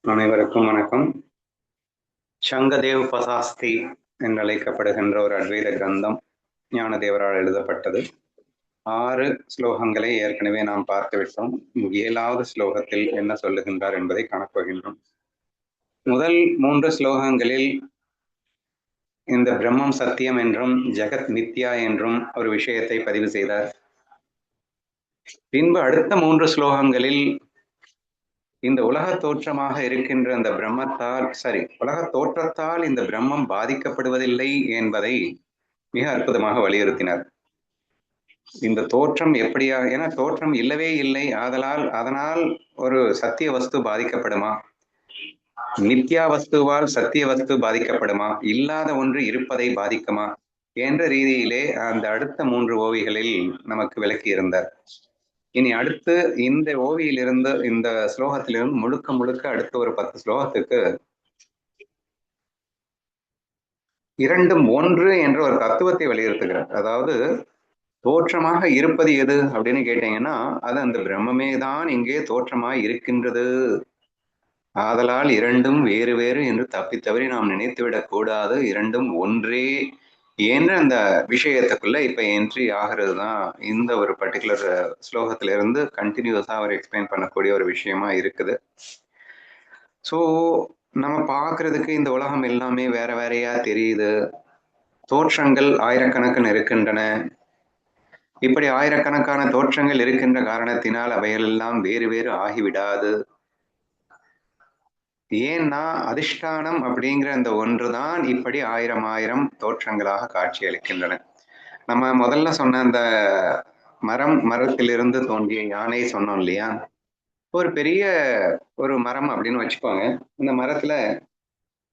அனைவருக்கும் வணக்கம். சங்கதேவ் பசாஸ்தி என்று அழைக்கப்படுகின்ற ஒரு அத்வைத கிரந்தம் ஞானதேவரால் எழுதப்பட்டது. 6 ஸ்லோகங்களை ஏற்கனவே நாம் பார்த்துவிட்டோம். 7வது ஸ்லோகத்தில் என்ன சொல்லுகின்றார் என்பதை காணப்போகின்றோம். முதல் 3 ஸ்லோகங்களில் இந்த பிரம்மம் சத்தியம் என்றும் ஜெகத் மித்யா என்றும் ஒரு விஷயத்தை பதிவு செய்தார். பின்பு அடுத்த 3 ஸ்லோகங்களில் இந்த உலக தோற்றமாக இருக்கின்ற அந்த உலக தோற்றத்தால் இந்த பிரம்மம் பாதிக்கப்படுவதில்லை என்பதை மிக அற்புதமாக வலியுறுத்தினார். இந்த தோற்றம் எப்படியா, ஏன்னா தோற்றம் இல்லவே இல்லை, அதனால் ஒரு சத்திய வஸ்து பாதிக்கப்படுமா, நித்யா வஸ்துவால் சத்திய வஸ்து பாதிக்கப்படுமா, இல்லாத ஒன்று இருப்பதை பாதிக்குமா என்ற ரீதியிலே அந்த அடுத்த 3 ஓவிகளில் நமக்கு விளக்கி இருந்தார். இனி அடுத்து இந்த ஓவியிலிருந்து, இந்த ஸ்லோகத்திலிருந்து முழுக்க அடுத்த ஒரு 10 ஸ்லோகத்துக்கு இரண்டும் ஒன்று என்ற ஒரு தத்துவத்தை வலியுறுத்துகிறார். அதாவது தோற்றமாக இருப்பது எது அப்படின்னு கேட்டீங்கன்னா, அது அந்த பிரம்மமே தான் இங்கே தோற்றமாய் இருக்கின்றது. ஆதலால் இரண்டும் வேறு வேறு என்று தப்பித்தவறி நாம் நினைத்துவிடக் கூடாது, இரண்டும் ஒன்றே என்ற அந்த விஷயத்துக்குள்ள இப்ப என்ட்ரி ஆகிறது தான் இந்த ஒரு பர்டிகுலர் ஸ்லோகத்துல இருந்து கண்டினியூஸா அவர் எக்ஸ்பிளைன் பண்ணக்கூடிய ஒரு விஷயமா இருக்குது. ஸோ நம்ம பார்க்கறதுக்கு இந்த உலகம் எல்லாமே வேற வேறையா தெரியுது. தோற்றங்கள் ஆயிரக்கணக்கில் இருக்கின்றன. இப்படி ஆயிரக்கணக்கான தோற்றங்கள் இருக்கின்ற காரணத்தினால் அவையெல்லாம் வேறு வேறு ஆகிவிடாது. ஏன்னா அதிஷ்டானம் அப்படிங்கிற அந்த ஒன்றுதான் இப்படி ஆயிரம் தோற்றங்களாக காட்சி அளிக்கின்றன. நம்ம முதல்ல சொன்ன அந்த மரத்திலிருந்து தோன்றிய யானை சொன்னோம் இல்லையா, ஒரு பெரிய ஒரு மரம் அப்படின்னு வச்சுக்கோங்க. இந்த மரத்துல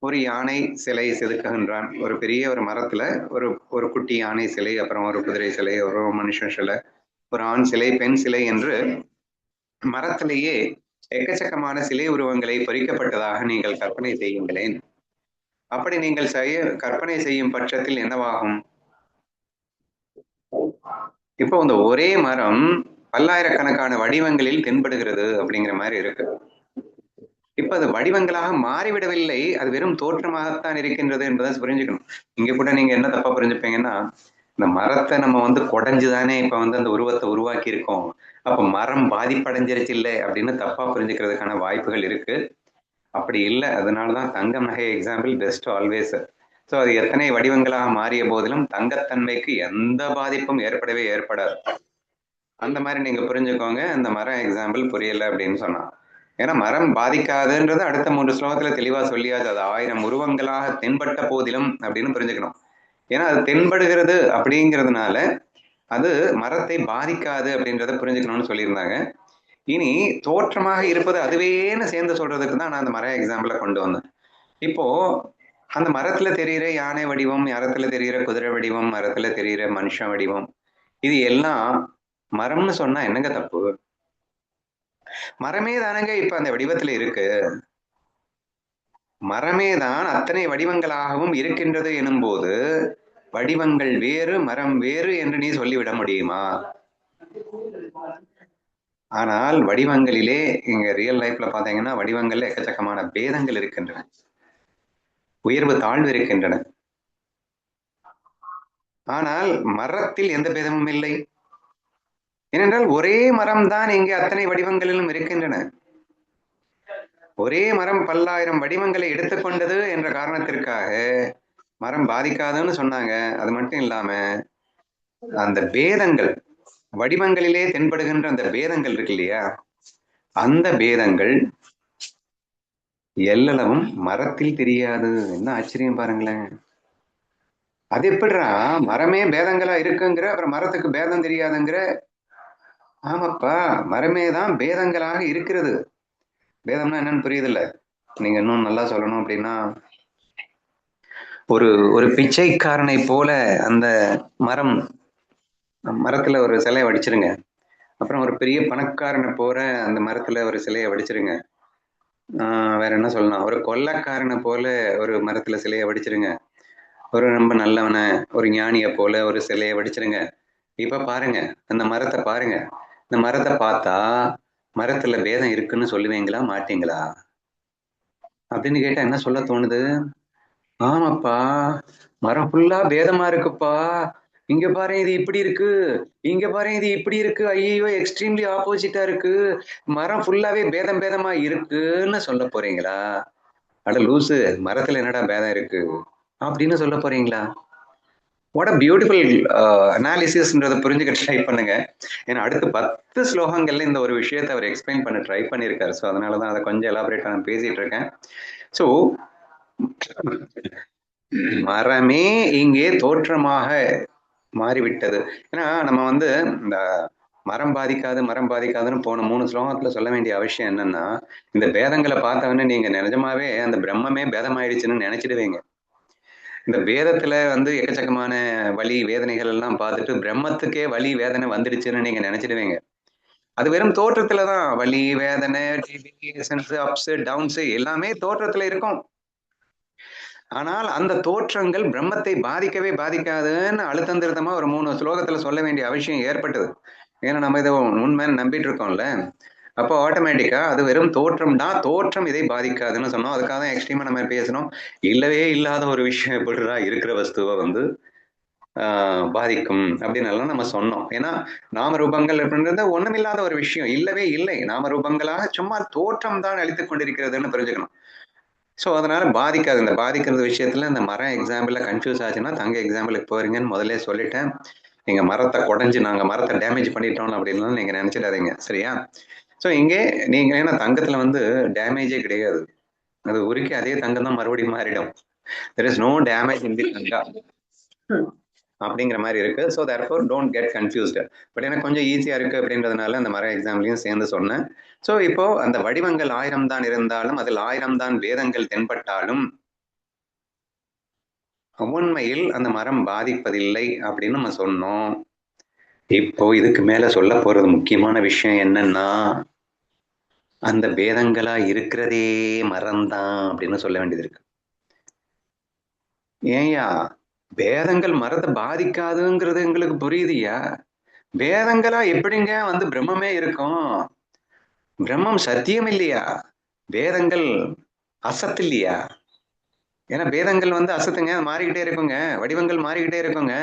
ஒரு யானை சிலை செதுக்குகின்றான். ஒரு பெரிய ஒரு மரத்துல ஒரு குட்டி யானை சிலை, அப்புறம் ஒரு குதிரை சிலை, ஒரு மனுஷன் சிலை, ஒரு ஆண் சிலை, பெண் சிலை என்று மரத்திலேயே எக்கச்சக்கமான சிலை உருவங்களை பொறிக்கப்பட்டதாக நீங்கள் கற்பனை செய்யுங்களேன். அப்படி நீங்கள் கற்பனை செய்யும் பட்சத்தில் என்னவாகும்? இப்போ இந்த ஒரே மரம் பல்லாயிரக்கணக்கான வடிவங்களில் தென்படுகிறது அப்படிங்கிற மாதிரி இருக்கு. இப்ப அது வடிவங்களாக மாறிவிடவில்லை, அது வெறும் தோற்றமாகத்தான் இருக்கின்றது என்பதை புரிஞ்சுக்கணும். இங்க கூட நீங்க என்ன தப்பா புரிஞ்சுப்பீங்கன்னா, இந்த மரத்தை நம்ம குடைஞ்சுதானே இப்ப அந்த உருவத்தை உருவாக்கி இருக்கோம், அப்ப மரம் பாதிப்படைஞ்சிருச்சு இல்லை அப்படின்னு தப்பா புரிஞ்சுக்கிறதுக்கான வாய்ப்புகள் இருக்கு. அப்படி இல்லை. அதனாலதான் தங்கம் நகை எக்ஸாம்பிள் பெஸ்ட் ஆல்வேஸ். ஸோ அது எத்தனை வடிவங்களாக மாறிய போதிலும் தங்கத்தன்மைக்கு எந்த பாதிப்பும் ஏற்படாது. அந்த மாதிரி நீங்க புரிஞ்சுக்கோங்க. அந்த மரம் எக்ஸாம்பிள் புரியல அப்படின்னு சொன்னா, ஏன்னா மரம் பாதிக்காதுன்றது அடுத்த 3 ஸ்லோகத்துல தெளிவா சொல்லியாச்சு. அது 1000 உருவங்களாக தென்பட்ட போதிலும் அப்படின்னு புரிஞ்சுக்கணும். ஏன்னா அது தென்படுகிறது அப்படிங்கிறதுனால அது மரத்தை பாதிக்காது அப்படின்றத புரிஞ்சுக்கணும்னு சொல்லியிருந்தாங்க. இனி தோற்றமாக இருப்பது அதுவேன்னு சேர்ந்து சொல்றதுக்கு தான் நான் அந்த மர எக்ஸாம்பிளை கொண்டு வந்தேன். இப்போ அந்த மரத்துல தெரிகிற யானை வடிவம், மரத்துல தெரிகிற குதிரை வடிவம், மரத்துல தெரிகிற மனுஷன் வடிவம், இது எல்லாம் மரம்னு சொன்னா என்னங்க தப்பு? மரமே தானங்க இப்ப அந்த வடிவத்துல இருக்கு. மரமே தான் அத்தனை வடிவங்களாகவும் இருக்கின்றது எனும் போது வடிவங்கள் வேறு மரம் வேறு என்று நீ சொல்லிவிட முடியுமா? ஆனால் வடிவங்களிலே இங்க ரியல் லைஃப்ல பாத்தீங்கன்னா வடிவங்கள்ல எக்கச்சக்கமான பேதங்கள் இருக்கின்றன, உயர்வு தாழ்வு இருக்கின்றன. ஆனால் மரத்தில் எந்த பேதமும் இல்லை. ஏனென்றால் ஒரே மரம் தான் இங்கே அத்தனை வடிவங்களிலும் இருக்கின்றன. ஒரே மரம் பல்லாயிரம் வடிவங்களை எடுத்துக்கொண்டது என்ற காரணத்திற்காக மரம் பாதிக்காதுன்னு சொன்னாங்க. அது மட்டும் இல்லாம அந்த பேதங்கள், வடிவங்களிலே தென்படுகின்ற அந்த பேதங்கள் இருக்கு இல்லையா, அந்த பேதங்கள் எல்லளவும் மரத்தில் தெரியாது. என்ன ஆச்சரியம் பாருங்களேன். அது எப்படிடா மரமே பேதங்களா இருக்குங்கிற, அப்புறம் மரத்துக்கு பேதம் தெரியாதுங்கிற? ஆமாப்பா, மரமே தான் பேதங்களாக இருக்கிறது. பேதம்னா என்னன்னு புரியுதுல்ல? நீங்க இன்னும் நல்லா சொல்லணும் அப்படின்னா, ஒரு பிச்சைக்காரனை போல அந்த மரத்துல ஒரு சிலையை வடிச்சிருங்க. அப்புறம் ஒரு பெரிய பணக்காரனை போல அந்த மரத்துல ஒரு சிலையை வடிச்சிருங்க. வேற என்ன சொல்லலாம், ஒரு கொள்ளைக்காரனை போல ஒரு மரத்துல சிலையை வடிச்சிருங்க. ஒரு ரொம்ப நல்லவனை, ஒரு ஞானியை போல ஒரு சிலையை வடிச்சிருங்க. இப்ப பாருங்க, அந்த மரத்தை பாருங்க, இந்த மரத்தை பார்த்தா மரத்துல பேதம் இருக்குன்னு சொல்லுவீங்களா மாட்டீங்களா அப்படின்னு கேட்டா என்ன சொல்ல தோணுது? ஆமாப்பா, மரம் ஃபுல்லா பேதமா இருக்குப்பா. இங்க பாரு இது இப்படி இருக்கு, இங்க பாரு இது இப்படி இருக்கு, ஐயோ எக்ஸ்ட்ரீம்லி ஆப்போசிட்டா இருக்கு, மரம் ஃபுல்லாவே பேதம் பேதமா இருக்குன்னு சொல்ல போறீங்களா? அட லூசு, மரத்துல என்னடா பேதம் இருக்கு அப்படின்னு சொல்ல போறீங்களா? வாட் அ பியூட்டிஃபுல் அனாலிசிஸ்ன்றதை புரிஞ்சுக்க ட்ரை பண்ணுங்க. ஏன்னா அடுத்த 10 ஸ்லோகங்கள்ல இந்த ஒரு விஷயத்தை அவர் எக்ஸ்பிளைன் பண்ண ட்ரை பண்ணியிருக்காரு. ஸோ அதனாலதான் அதை கொஞ்சம் எலாபரேட்டா நான் பேசிட்டு இருக்கேன். ஸோ மரமே இங்கே தோற்றமாக மாறிவிட்டது. ஏன்னா நம்ம வந்து இந்த மரம் பாதிக்காது மரம் பாதிக்காதுன்னு போன 3 ஸ்லோகத்துல சொல்ல வேண்டிய அவசியம் என்னன்னா, இந்த பேதங்களை பார்த்தவொடனே நீங்க நிஜமாவே அந்த பிரம்மமே பேதமாயிடுச்சுன்னு நினைச்சிடுவீங்க. இந்த வேதத்துல வந்து எக்கச்சக்கமான வலி வேதனைகள் எல்லாம் பார்த்துட்டு பிரம்மத்துக்கே வலி வேதனை வந்துடுச்சுன்னு நீங்க நினைச்சிடுவீங்க. அது வெறும் தோற்றத்துலதான் வலி வேதனை அப்ஸ் டவுன்ஸ் எல்லாமே தோற்றத்துல இருக்கும். ஆனால் அந்த தோற்றங்கள் பிரம்மத்தை பாதிக்கவே பாதிக்காதுன்னு அழுத்தந்திருத்தமா ஒரு 3 ஸ்லோகத்துல சொல்ல வேண்டிய அவசியம் ஏற்பட்டது. ஏன்னா நம்ம இதை உண்மை நம்பிட்டு இருக்கோம்ல. அப்போ ஆட்டோமேட்டிக்கா அது வெறும் தோற்றம் தான், தோற்றம் இதை பாதிக்காதுன்னு சொன்னோம். அதுக்காக தான் எக்ஸ்ட்ரீமா நம்ம பேசணும். இல்லவே இல்லாத ஒரு விஷயம் எப்படிடா இருக்கிற வஸ்துவை வந்து பாதிக்கும் அப்படின்னு எல்லாம் நம்ம சொன்னோம். ஏன்னா நாமரூபங்கள் அப்படின்றது ஒண்ணுமில்லாத ஒரு விஷயம், இல்லவே இல்லை. நாமரூபங்களாக சும்மா தோற்றம் தான் அளித்துக் கொண்டிருக்கிறதுன்னு புரிஞ்சுக்கணும். ஸோ அதனால பாதிக்காது. இந்த பாதிக்கிறது விஷயத்துல இந்த மரம் எக்ஸாம்பிள்ல கன்ஃபியூஸ் ஆச்சுன்னா தங்க எக்ஸாம்பிளுக்கு போறீங்கன்னு முதல்ல சொல்லிட்டேன். நீங்க மரத்தை குடைஞ்சு நாங்க மரத்தை டேமேஜ் பண்ணிட்டோம் அப்படின்னு நீங்க நினைச்சிடாதீங்க, சரியா? ஸோ இங்கே நீங்க ஏன்னா தங்கத்துல வந்து டேமேஜே கிடையாது. அது உருக்கி அதே தங்கம் தான் மறுபடியும் மாறிடும். There is no damage in the தங்கா அப்படிங்கிற மாதிரி இருக்கு. So therefore don't get confused. But எனக்கு கொஞ்சம் ஈஸியா இருக்கு அப்படின்றதுனால அந்த மர எக்ஸாம்லையும் சேர்ந்து சொன்னேன். ஸோ இப்போ அந்த வடிவங்கள் 1000 தான் இருந்தாலும் அதில் 1000 தான் வேதங்கள் தென்பட்டாலும் உண்மையில் அந்த மரம் பாதிப்பதில்லை அப்படின்னு நம்ம சொன்னோம். இப்போ இதுக்கு மேல சொல்ல போறது முக்கியமான விஷயம் என்னன்னா, அந்த பேதங்களா இருக்கிறதே மரம்தான் அப்படின்னு சொல்ல வேண்டியது இருக்கு. ஏன்யா பேதங்கள் மரத்தை பாதிக்காதுங்கிறது எங்களுக்கு புரியுதுயா. வேதங்களா எப்படிங்க வந்து பிரம்மமே இருக்கும்? பிரம்மம் சத்தியம் இல்லையா? வேதங்கள் அசத்து இல்லையா? ஏன்னா வேதங்கள் வந்து அசத்துங்க, மாறிக்கிட்டே இருக்குங்க. வடிவங்கள் மாறிக்கிட்டே இருக்குங்க.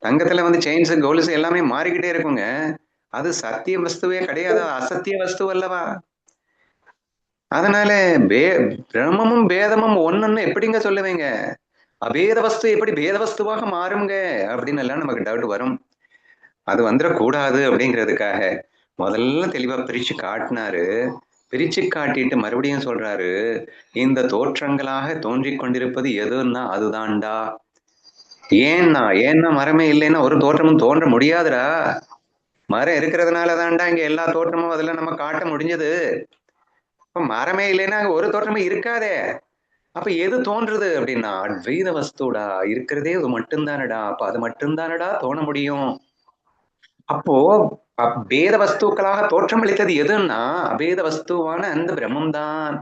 தங்கத்துல வந்து செயின்ஸ் கோல்ஸ் எல்லாமே மாறிக்கிட்டே இருக்குங்க. அது சத்திய வஸ்துவே கிடையாது, அசத்திய வஸ்து அல்லவா? அதனால பிரம்மமும் வேதமும் ஒண்ணுன்னு எப்படிங்க சொல்லுவீங்க? அபேத வஸ்து எப்படி பேத வஸ்துவாக மாறுங்க அப்படின்னு எல்லாம் நமக்கு டவுட் வரும். அது வந்துடக்கூடாது அப்படிங்கிறதுக்காக முதல்ல தெளிவா பிரிச்சு காட்டினாரு. பிரிச்சு காட்டிட்டு மறுபடியும் சொல்றாரு, இந்த தோற்றங்களாக தோன்றிக் கொண்டிருப்பது எதுன்னா அதுதான்டா. ஏன்னா மரமே இல்லைன்னா ஒரு தோற்றமும் தோன்ற முடியாதுடா. மரம் இருக்கிறதுனால தான்டா இங்க எல்லா தோற்றமும் அதுல நம்ம காட்ட முடிஞ்சது. இப்ப மரமே இல்லைன்னா அங்க ஒரு தோற்றமும் இருக்காதே. அப்ப எது தோன்றுது அப்படின்னா அத்வைத வஸ்துடா, இருக்கிறதே அது மட்டும்தானடா. அப்ப அது மட்டும்தானடா தோண முடியும். அப்போ பேத வஸ்துக்களாக தோற்றம் அளித்தது எதுன்னா அபேத வஸ்துவான அந்த பிரம்மம் தான்.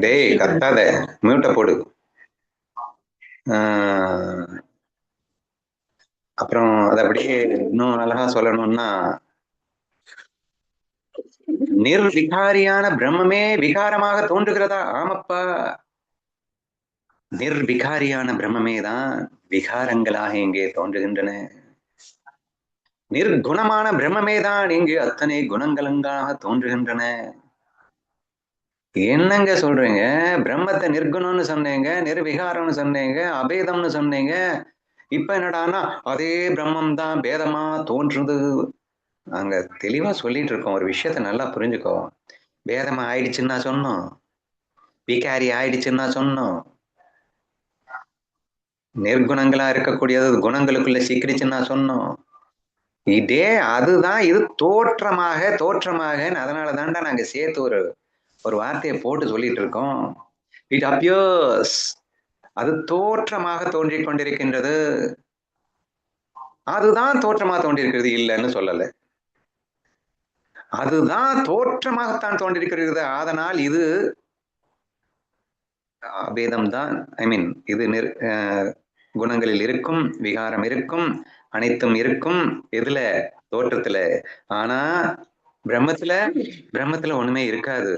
டேய் கத்தாத, மியூட்ட போடு. அப்புறம் அது அப்படியே இன்னும் அழகா சொல்லணும்னா, நிர்விகாரியான பிரம்மமே விகாரமாக தோன்றுகிறதா? ஆமப்பா, நிர்விகாரியான பிரம்மமே தான் விகாரங்களாக இங்கே தோன்றுகின்றன. நிர்குணமான பிரம்மமே தான் இங்கு அத்தனை குணங்களாக தோன்றுகின்றன. என்னங்க சொல்றீங்க? பிரம்மத்தை நிர்குணம்னு சொன்னீங்க, நிர்விகாரம்னு சொன்னீங்க, அபேதம்னு சொன்னீங்க. இப்ப என்னடான்னா அதே பிரம்மம் தான் பேதமா தோன்றுது. நாங்க தெளிவா சொல்லிட்டு இருக்கோம். ஒரு விஷயத்த நல்லா புரிஞ்சுக்கோ. பேதமா ஆயிடுச்சுன்னா சொன்னோம், விகாரி ஆயிடுச்சுன்னா சொன்னோம், நிர்குணங்களா இருக்கக்கூடியது குணங்களுக்குள்ள சிக்கிடுச்சுன்னா சொன்னோம். இதே அதுதான் இது தோற்றமாக அதனால தாண்டா நாங்க சேர்த்து ஒரு வார்த்தையை போட்டு சொல்லிட்டு இருக்கோம். இட் அப்பியர்ஸ், அது தோற்றமாக தோன்றிக் கொண்டிருக்கின்றது. அதுதான் தோற்றமாக தோன்றிருக்கிறது, இல்லைன்னு சொல்லல. அதுதான் தோற்றமாகத்தான் தோன்றிருக்கிறது. அதனால் இது அபேதம் தான், ஐ மீன் இது குணங்களில் இருக்கும், விகாரம் இருக்கும், அனைத்தும் இருக்கும். எதுல? தோற்றத்துல. ஆனா பிரம்மத்துல ஒண்ணுமே இருக்காது.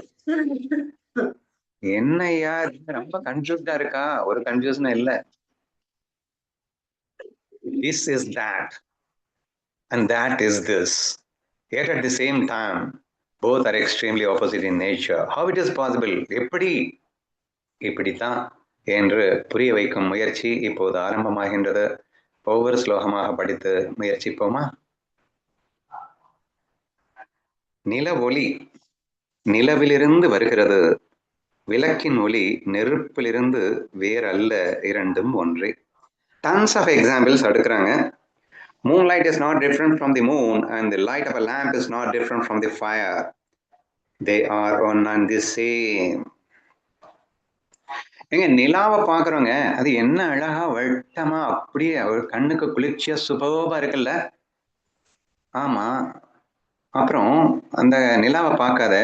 என்னையா ரொம்ப கன்ஃபியூஸ்டா இருக்கா? ஒரு கன்ஃபியூஷனும் இல்ல. This is that and that is this. Yet at the same time, both are extremely opposite in nature. How it is possible? எப்படி? இப்படித்தான் என்று புரிய வைக்கும் முயற்சி இப்போது ஆரம்பமாகின்றது. ஒவ்வொரு ஸ்லோகமாக படித்து முயற்சிப்போமா? நில ஒளி நிலவிலிருந்து வருகிறது. விளக்கின் ஒளி நெருப்பிலிருந்து வேறல்ல, இரண்டும் ஒன்றே. Tons of examples எடுக்கிறாங்க. Moonlight is not different from the moon and the light of a lamp is not different from the fire. They are one and the same. எங்க நிலாவை பாக்குறோங்க, அது என்ன அழகா வட்டமா அப்படியே ஒரு கண்ணுக்கு குளிர்ச்சியா சுபமா இருக்குல்ல. ஆமா, அப்புறம் அந்த நிலாவை பார்க்காத,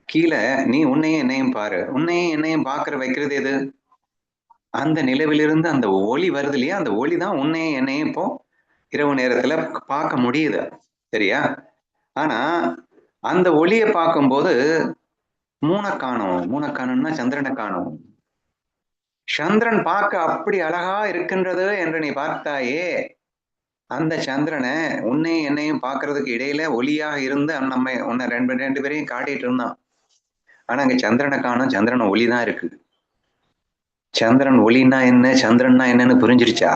கீழே நீ உன்னையும் என்னையும் பாரு. உன்னையும் என்னையும் பாக்குற வைக்கிறது எது? அந்த நிலவிலிருந்து அந்த ஒளி வருது இல்லையா, அந்த ஒளி தான் உன்னையும் என்னையும் இப்போ இரவு நேரத்துல பார்க்க முடியுது. சரியா? ஆனா அந்த ஒளியை பார்க்கும்போது மூணை காணும். மூணை காணும்னா சந்திரனை காணும். சந்திரன் பார்க்க அப்படி அழகா இருக்கின்றது என்று நீ பார்த்தாயே, அந்த சந்திரனை உன்னையும் என்னையும் பார்க்கறதுக்கு இடையில ஒளியாக இருந்து நம்ம உன்னை ரெண்டு பேரையும் காட்டிட்டு இருந்தான். ஆனா அங்க சந்திரனை காணும். சந்திரன் ஒளி தான் இருக்கு. சந்திரன் ஒளின்னா என்ன, சந்திரன்னா என்னன்னு புரிஞ்சிருச்சா?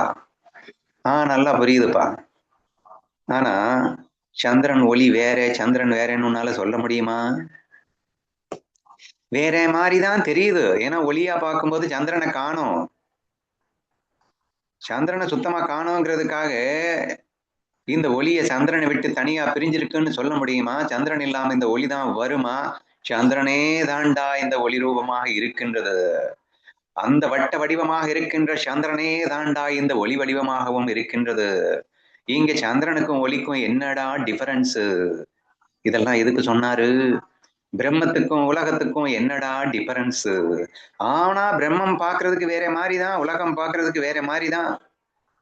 நல்லா புரியுதுப்பா. ஆனா சந்திரன் ஒளி வேற, சந்திரன் வேறன்னு உன்னால சொல்ல முடியுமா? வேற மாதிரிதான் தெரியுது. ஏன்னா ஒளியா பார்க்கும்போது சந்திரனை காணும். சந்திரனை சுத்தமா காணுங்கிறதுக்காக இந்த ஒளியை சந்திரனை விட்டு தனியா பிரிஞ்சிருக்குன்னு சொல்ல முடியுமா? சந்திரன் இல்லாம இந்த ஒளி தான் வருமா? சந்திரனே தாண்டா இந்த ஒளி ரூபமாக இருக்கின்றது. அந்த வட்ட வடிவமாக இருக்கின்ற சந்திரனே தாண்டா இந்த ஒளி வடிவமாகவும் இருக்கின்றது. இங்க சந்திரனுக்கும் ஒளிக்கும் என்னடா டிஃபரன்ஸ்? இதெல்லாம் எதுக்கு சொன்னாரு? பிரம்மத்துக்கும் உலகத்துக்கும் என்னடா டிஃபரன்ஸ்? ஆனா பிரம்மம் பாக்குறதுக்கு வேற மாதிரிதான், உலகம் பாக்குறதுக்கு வேற மாதிரிதான்.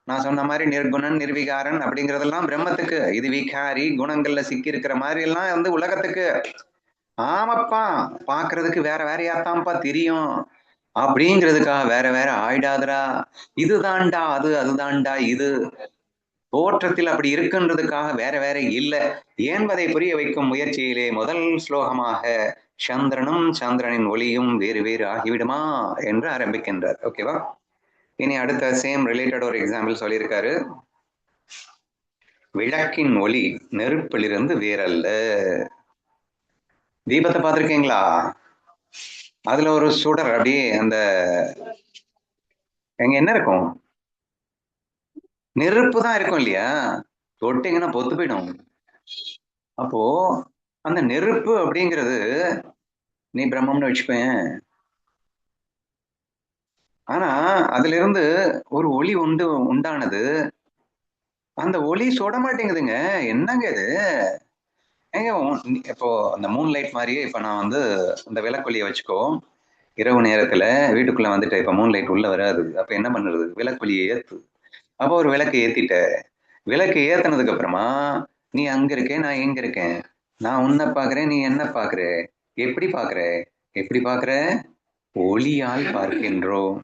நான் சொன்ன மாதிரி நிர்குணன் நிர்விகாரன் அப்படிங்கறதெல்லாம் பிரம்மத்துக்கு, இது விகாரி குணங்கள்ல சிக்கி இருக்கிற மாதிரி எல்லாம் வந்து உலகத்துக்கு. ஆமாப்பா, பாக்குறதுக்கு வேற வேறையாத்தான்ப்பா தெரியும் அப்படிங்கிறதுக்காக வேற வேற ஆயிடாதரா. இதுதான்டா அது, அதுதான்டா இது. தோற்றத்தில் அப்படி இருக்குன்றதுக்காக வேற வேற இல்லை என்பதை புரிய வைக்கும் முயற்சியிலே முதல் ஸ்லோகமாக சந்திரனும் சந்திரனின் ஒளியும் வேறு வேறு ஆகிவிடுமா என்று ஆரம்பிக்கின்றார். ஓகேவா? இனி அடுத்த சேம் ரிலேட்டட் ஒரு எக்ஸாம்பிள் சொல்லியிருக்காரு. விளக்கின் ஒளி நெருப்பிலிருந்து வேறல்ல. தீபத்தை பார்த்திருக்கீங்களா? அதுல ஒரு சுடர் அப்படியே அந்த எங்க என்ன இருக்கும்? நெருப்பு தான் இருக்கும் இல்லையா? தொட்டிங்கன்னா பொத்து போயிடும். அப்போ அந்த நெருப்பு அப்படிங்கிறது நீ பிரம்மம்னு வச்சுப்பேன். ஆனா அதுல இருந்து ஒரு ஒளி உண்டானது. அந்த ஒளி சுட மாட்டேங்குதுங்க. என்னங்க இது? ஏங்க இப்போ அந்த மூன் லைட் மாதிரியே இப்ப நான் வந்து இந்த விளக்கொலியை வச்சுக்கோ. இரவு நேரத்துல வீட்டுக்குள்ள வந்துட்டு இப்ப மூன் லைட் உள்ள வராது. அப்ப என்ன பண்ணுறது? விளக்கொலியை ஏத்து. அப்போ ஒரு விளக்கு ஏத்திட்ட. விளக்கு ஏத்தினதுக்கு அப்புறமா நீ அங்க இருக்கேன், நான் எங்க இருக்கேன்? நான் உன்னை பாக்குறேன், நீ என்ன பாக்குற? எப்படி பாக்குற? எப்படி பாக்குற? ஒளியால் பார்க்கின்றோம்.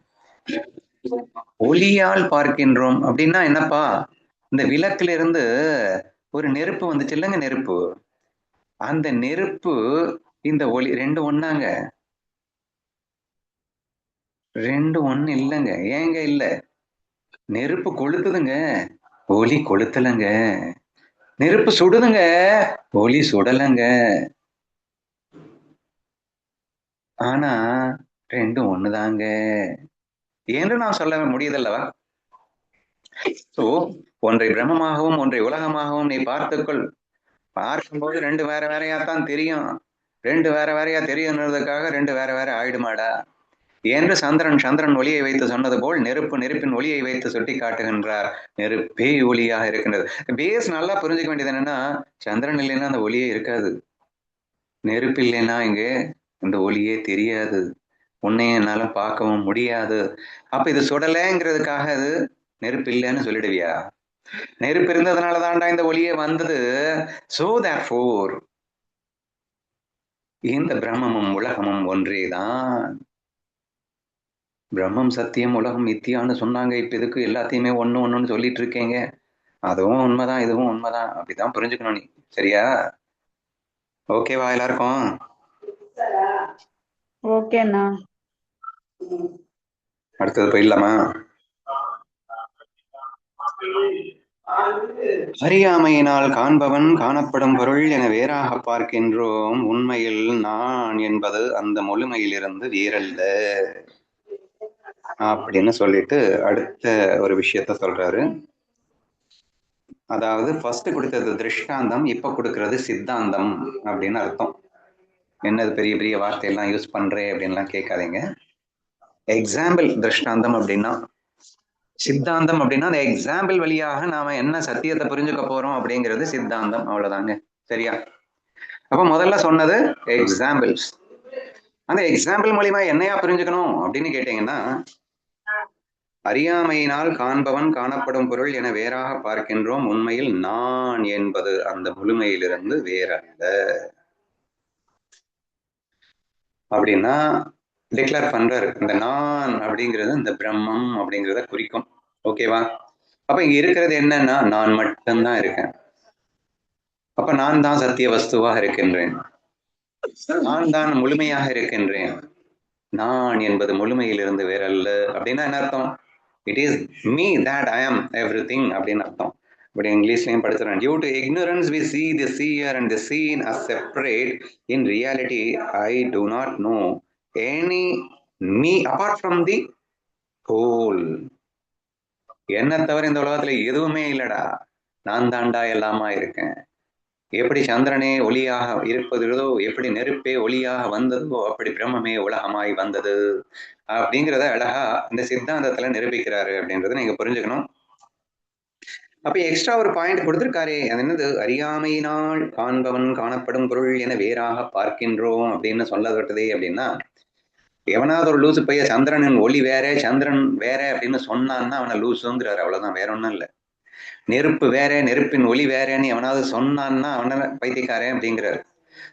ஒளியால் பார்க்கின்றோம் அப்படின்னா என்னப்பா? இந்த விளக்குல இருந்து ஒரு நெருப்பு வந்துச்சு இல்லைங்க, நெருப்பு. அந்த நெருப்பு இந்த ஒளி ரெண்டு ஒண்ணாங்க? ரெண்டு ஒண்ணு இல்லைங்க. ஏங்க இல்ல? நெருப்பு கொளுத்துதுங்க, ஒளி கொளுத்தலங்க. நெருப்பு சுடுதுங்க, ஒளி சுடலங்க. ஆனா ரெண்டும் ஒண்ணுதாங்க என்று நான் சொல்ல முடியுதல்லவா? சோ ஒன்றை பிரம்மமாகவும் ஒன்றை உலகமாகவும் நீ பார்த்துக்கொள். பார்க்கும்போது ரெண்டு வேற வேறையாத்தான் தெரியும். ரெண்டு வேற வேறையா தெரியுன்றதுக்காக ரெண்டு வேற வேற ஆயிடுமாடா என்று சந்திரன் ஒளியை வைத்து சொன்னது போல் நெருப்பின் ஒளியை வைத்து சுட்டி காட்டுகின்றார். நெருப்பே ஒளியாக இருக்கின்றது. பேஸ் நல்லா புரிஞ்சுக்க வேண்டியது என்னன்னா, சந்திரன் இல்லைன்னா அந்த ஒளியே இருக்காது. நெருப்பு இல்லைன்னா இங்கே இந்த ஒளியே தெரியாது. உன்னை என்னால பார்க்கவும் முடியாது. அப்ப இது சுடலைங்கிறதுக்காக அது நெருப்பு இல்லைன்னு சொல்லிடுவியா? நெருப்பு இருந்ததுனால தான்டா இந்த ஒளியே வந்தது. சோ தேர்ஃபோர் இந்த பிரம்மமும் உலகமும் ஒன்றேதான். பிரம்மம் சத்தியம், உலகம் மித்தியான்னு சொன்னாங்க. இப்ப இதுக்கு எல்லாத்தையுமே ஒண்ணுன்னு சொல்லிட்டு இருக்கீங்க. அதுவும் உண்மைதான், இதுவும் உண்மைதான். அப்படிதான் புரிஞ்சுக்கணும் நீ. சரியா? ஓகேவா எல்லாருக்கும்? ஓகேண்ணா. அடுத்தது போயிடலாமா? அறியாமையினால் காண்பவன் காணப்படும் பொருள் என வேறாக பார்க்கின்றோம். உண்மையில் நான் என்பது அந்த முழுமையிலிருந்து வேறல்ல அப்படின்னு சொல்லிட்டு அடுத்த ஒரு விஷயத்த சொல்றாரு. அதாவது ஃபர்ஸ்ட் கொடுத்தது திருஷ்டாந்தம், இப்ப கொடுக்கறது சித்தாந்தம் அப்படின்னு அர்த்தம். என்னது பெரிய பெரிய வார்த்தையெல்லாம் யூஸ் பண்றேன் அப்படின்லாம் கேட்காதீங்க. எக்ஸாம்பிள் திருஷ்டாந்தம் அப்படின்னா, சித்தாந்தம் அப்படின்னா அந்த எக்ஸாம்பிள் வழியாக நாம என்ன சத்தியத்தை புரிஞ்சுக்க போறோம் அப்படிங்கிறது சித்தாந்தம். அவ்வளவுதாங்க. சரியா? அப்ப முதல்ல சொன்னது எக்ஸாம்பிள்ஸ். அந்த எக்ஸாம்பிள் மூலியமா என்னையா புரிஞ்சுக்கணும் அப்படின்னு கேட்டீங்கன்னா, அறியாமையினால் காண்பவன் காணப்படும் பொருள் என வேறாக பார்க்கின்றோம். உண்மையில் நான் என்பது அந்த முழுமையிலிருந்து வேறல்ல அப்படின்னா டிக்ளேர் பண்றாரு. இந்த நான் அப்படிங்கிறது இந்த பிரம்மம் அப்படிங்கிறத குறிக்கும். ஓகேவா? அப்ப இங்க இருக்கிறது என்னன்னா, நான் மட்டும்தான் இருக்கேன். அப்ப நான் தான் சத்திய வஸ்துவாக இருக்கின்றேன். நான் தான் முழுமையாக இருக்கின்றேன். நான் என்பது முழுமையிலிருந்து வேறல்ல அப்படின்னா என்ன அர்த்தம்? It is me that I am everything அப்படின்னு அர்த்தம். பட் இங்கிலீஷ்லயும் படிச்சிடறேன். Due to ignorance we see the seer and the seen as separate. In reality I do not know any me apart from the whole. என்ன தவிர இந்த உலகத்துல எதுவுமே இல்லடா, நான் தாண்டா எல்லாமா இருக்கேன். எப்படி சந்திரனே ஒளியாக இருப்பதோ, எப்படி நெருப்பே ஒளியாக வந்ததோ, அப்படி பிரம்மமே உலகமாய் வந்தது அப்படிங்கிறத அழகா இந்த சித்தாந்தத்துல நிரூபிக்கிறாரு அப்படின்றத நீங்க புரிஞ்சுக்கணும். அப்ப எக்ஸ்ட்ரா ஒரு பாயிண்ட் கொடுத்திருக்காரு. அது என்னது? அறியாமையினால் காண்பவன் காணப்படும் பொருள் என வேறாக பார்க்கின்றோம் அப்படின்னு சொல்லப்பட்டதே. அப்படின்னா எவனாவது ஒரு லூசு பைய சந்திரனின் ஒளி வேற சந்திரன் வேற அப்படின்னு சொன்னான்னா அவனை லூசுங்கிறாரு. அவ்வளவுதான், வேற ஒண்ணும் இல்லை. நெருப்பு வேற நெருப்பின் ஒளி வேறன்னு எவனாவது சொன்னான்னா அவனை பைத்தியக்காரன் அப்படிங்கிறாரு.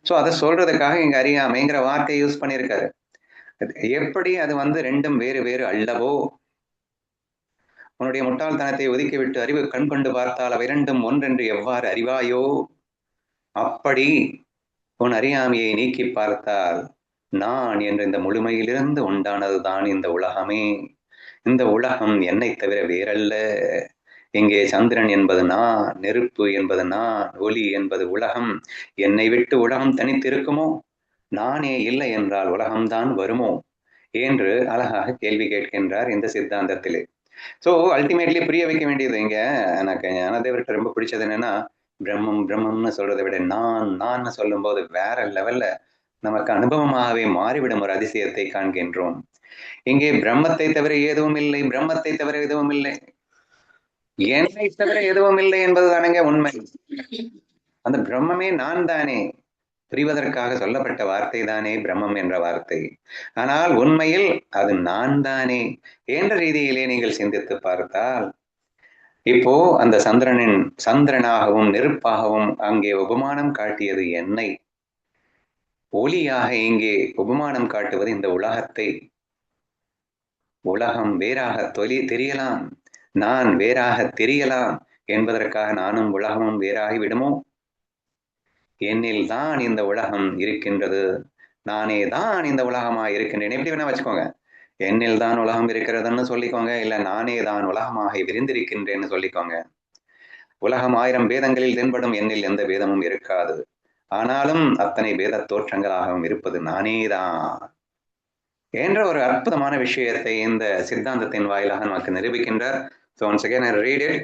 சோ அதை சொல்றதுக்காக இங்க அறியாமைங்கிற வார்த்தையை யூஸ் பண்ணியிருக்காரு. எப்படி அது ரெண்டும் வேறு வேறு அல்லவோ, உன்னுடைய முட்டாள்தனத்தை ஒதுக்கிவிட்டு அறிவு கண் கொண்டு பார்த்தால் அவை இரண்டும் ஒன்றென்று எவ்வாறு அறிவாயோ, அப்படி உன் அறியாமையை நீக்கி பார்த்தால் நான் என்ற இந்த முழுமையிலிருந்து உண்டானதுதான் இந்த உலகமே. இந்த உலகம் என்னை தவிர வேறல்ல. இங்கே சந்திரன் என்பது நான், நெருப்பு என்பது நான், ஒளி என்பது உலகம். என்னை விட்டு உலகம் தனித்திருக்குமோ? நானே இல்லை என்றால் உலகம்தான் வருமோ என்று அழகாக கேள்வி கேட்கின்றார் இந்த சித்தாந்தத்திலே. ஸோ அல்டிமேட்லி புரிய வைக்க வேண்டியது இங்க எனக்கு ஞானதேவர்கிட்ட ரொம்ப பிடிச்சது என்னன்னா, பிரம்மம் பிரம்மம்னு சொல்றதை விட நான் சொல்லும் போது வேற லெவல்ல நமக்கு அனுபவமாகவே மாறிவிடும் ஒரு அதிசயத்தை காண்கின்றோம். இங்கே பிரம்மத்தை தவிர எதுவும் இல்லை, பிரம்மத்தை தவிர எதுவும் இல்லை, என்னை தவிர எதுவும் இல்லை என்பது தானங்க உண்மை. அந்த பிரம்மமே நான் தானே, புரிவதற்காக சொல்லப்பட்ட வார்த்தை தானே பிரம்மம் என்ற வார்த்தை. ஆனால் உண்மையில் அது நான் தானே என்ற ரீதியிலே நீங்கள் சிந்தித்து பார்த்தால், இப்போ அந்த சந்திரனாகவும் நெருப்பாகவும் அங்கே உபமானம் காட்டியது என்னை, ஒளியாக இங்கே உபமானம் காட்டுவது இந்த உலகத்தை. உலகம் வேறாக தெரியலாம், நான் வேறாக தெரியலாம் என்பதற்காக நானும் உலகமும் வேறாகி விடுமோ? என்னில் தான் இந்த உலகம் இருக்கின்றது, நானே தான் இந்த உலகமாக இருக்கின்றேன். எப்படி வேணா வச்சுக்கோங்க. என்னில் தான் உலகம் இருக்கிறதுன்னு சொல்லிக்கோங்க, இல்ல நானே தான் உலகமாக விரிந்திருக்கின்றேன்னு சொல்லிக்கோங்க. உலகம் 1000 வேதங்களில் தென்படும், என்னில் எந்த வேதமும் இருக்காது. ஆனாலும் அத்தனை வேத தோற்றங்களாகவும் இருப்பது நானேதான் என்ற ஒரு அற்புதமான விஷயத்தை இந்த சித்தாந்தத்தின் வாயிலாக நமக்கு நிரூபிக்கின்றார். So once again I read it.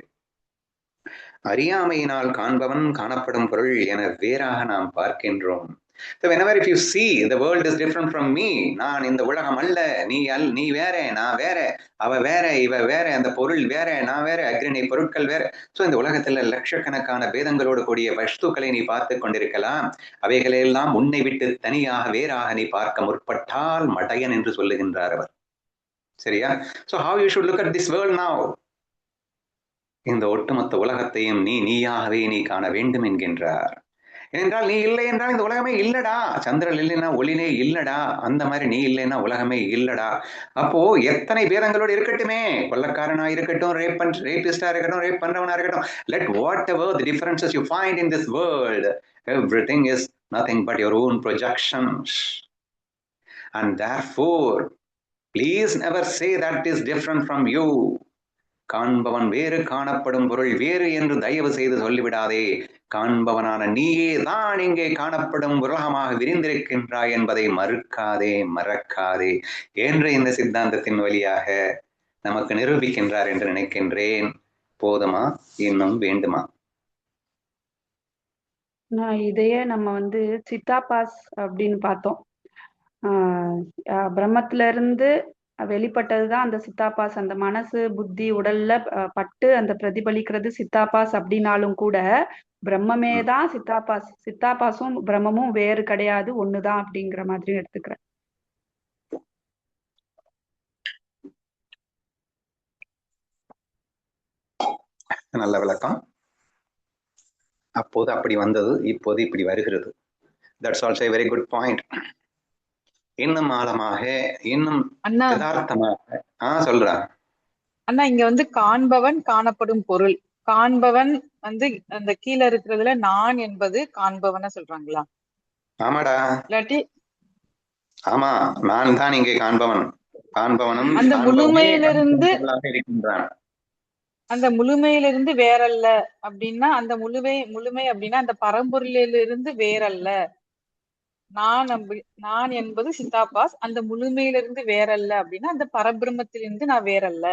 அறியாமையினால் காண்பவன் காணப்படும் பொருள் என வேறாக நாம் பார்க்கின்றோம். So whenever if you see the world is different from me, நான் இந்த உலகம் அல்ல, நீ வேற, நான் வேற, அவ வேற, இவ வேற, அந்த பொருள் வேற, நான் வேற, அக்ரணி பொருட்கள் வேற. சோ இந்த உலகத்துல லட்சக்கணக்கான பேதங்களோடு கூடிய வஸ்துக்களை நீ பார்த்து கொண்டிருக்கலாம். அவைகளெல்லாம் உன்னை விட்டு தனியாக வேறாக நீ பார்க்க முற்பட்டால் மடையன் என்று சொல்லுகின்றார் அவர். சரியா? So how you should look at this world now? இந்த ஒட்டுமொத்த உலகத்தையும் நீயாகவே நீ காண வேண்டும் என்கின்றார். ஏனென்றால் நீ இல்லை என்றால் இந்த உலகமே இல்லடா. சந்திரன் இல்லைன்னா ஒளினே இல்லடா. அந்த மாதிரி நீ இல்லைன்னா உலகமே இல்லடா. அப்போ எத்தனை பேதங்களோடு இருக்கட்டுமே, கொள்ளக்காரனா இருக்கட்டும், ரேபிஸ்டா இருக்கட்டும், ரேப் பண்றவனா இருக்கட்டும், let whatever the differences you find in this world, everything is nothing but your own projections. And therefore please never say that is different from you. காண்பவன் வேறு, காணப்படும் பொருள் வேறு என்று தயவு செய்து சொல்லிவிடாதே. காண்பவனான நீயே தான் இங்கே காணப்படும் உலகமாக விரிந்திருக்கின்றாய் என்பதை மறக்காதே என்ற இந்த சித்தாந்தத்தின் வழியாக நமக்கு நிரூபிக்கின்றார் என்று நினைக்கின்றேன். போதுமா? இன்னும் வேண்டுமா? இதையே நம்ம சித்தாபாஸ் அப்படின்னு பார்த்தோம். பிரம்மத்துல இருந்து வெளிப்பட்டதுதான் அந்த சித்தாபாஸ். அந்த மனசு புத்தி உடல்ல பட்டு அந்த பிரதிபலிக்கிறது சித்தாபாஸ் அப்படின்னாலும் கூட பிரம்மமே தான் சித்தாபாஸ். சித்தாபாஸும் பிரம்மமும் வேறு கிடையாது, ஒண்ணுதான் அப்படிங்கிற மாதிரி எடுத்துக்கிறேன். நல்ல விளக்கம். அப்போது அப்படி வந்தது, இப்போது இப்படி வருகிறது. That's also very good point. இன்னும் ஆழமாக, இன்னும் யதார்த்தமாக சொல்றா அண்ணா. இங்க காண்பவன் காணப்படும் பொருள், காண்பவன் அந்த கீழே இருக்கிறதுல நான் என்பது காண்பவன சொல்றாங்களா? ஆமாடா, இல்லாட்டி ஆமா, நான் தான் இங்கே காண்பவன். காண்பவனும் அந்த முழுமையிலிருந்து வேறல்ல அப்படின்னா, அந்த முழுமை அப்படின்னா அந்த பரம்பொருளிலிருந்து வேறல்ல. நான் என்பது சித்தாபாஸ், அந்த முழுமையிலிருந்து வேறல்ல அப்படின்னா அந்த பரபிரம்மத்திலிருந்து நான் வேறல்ல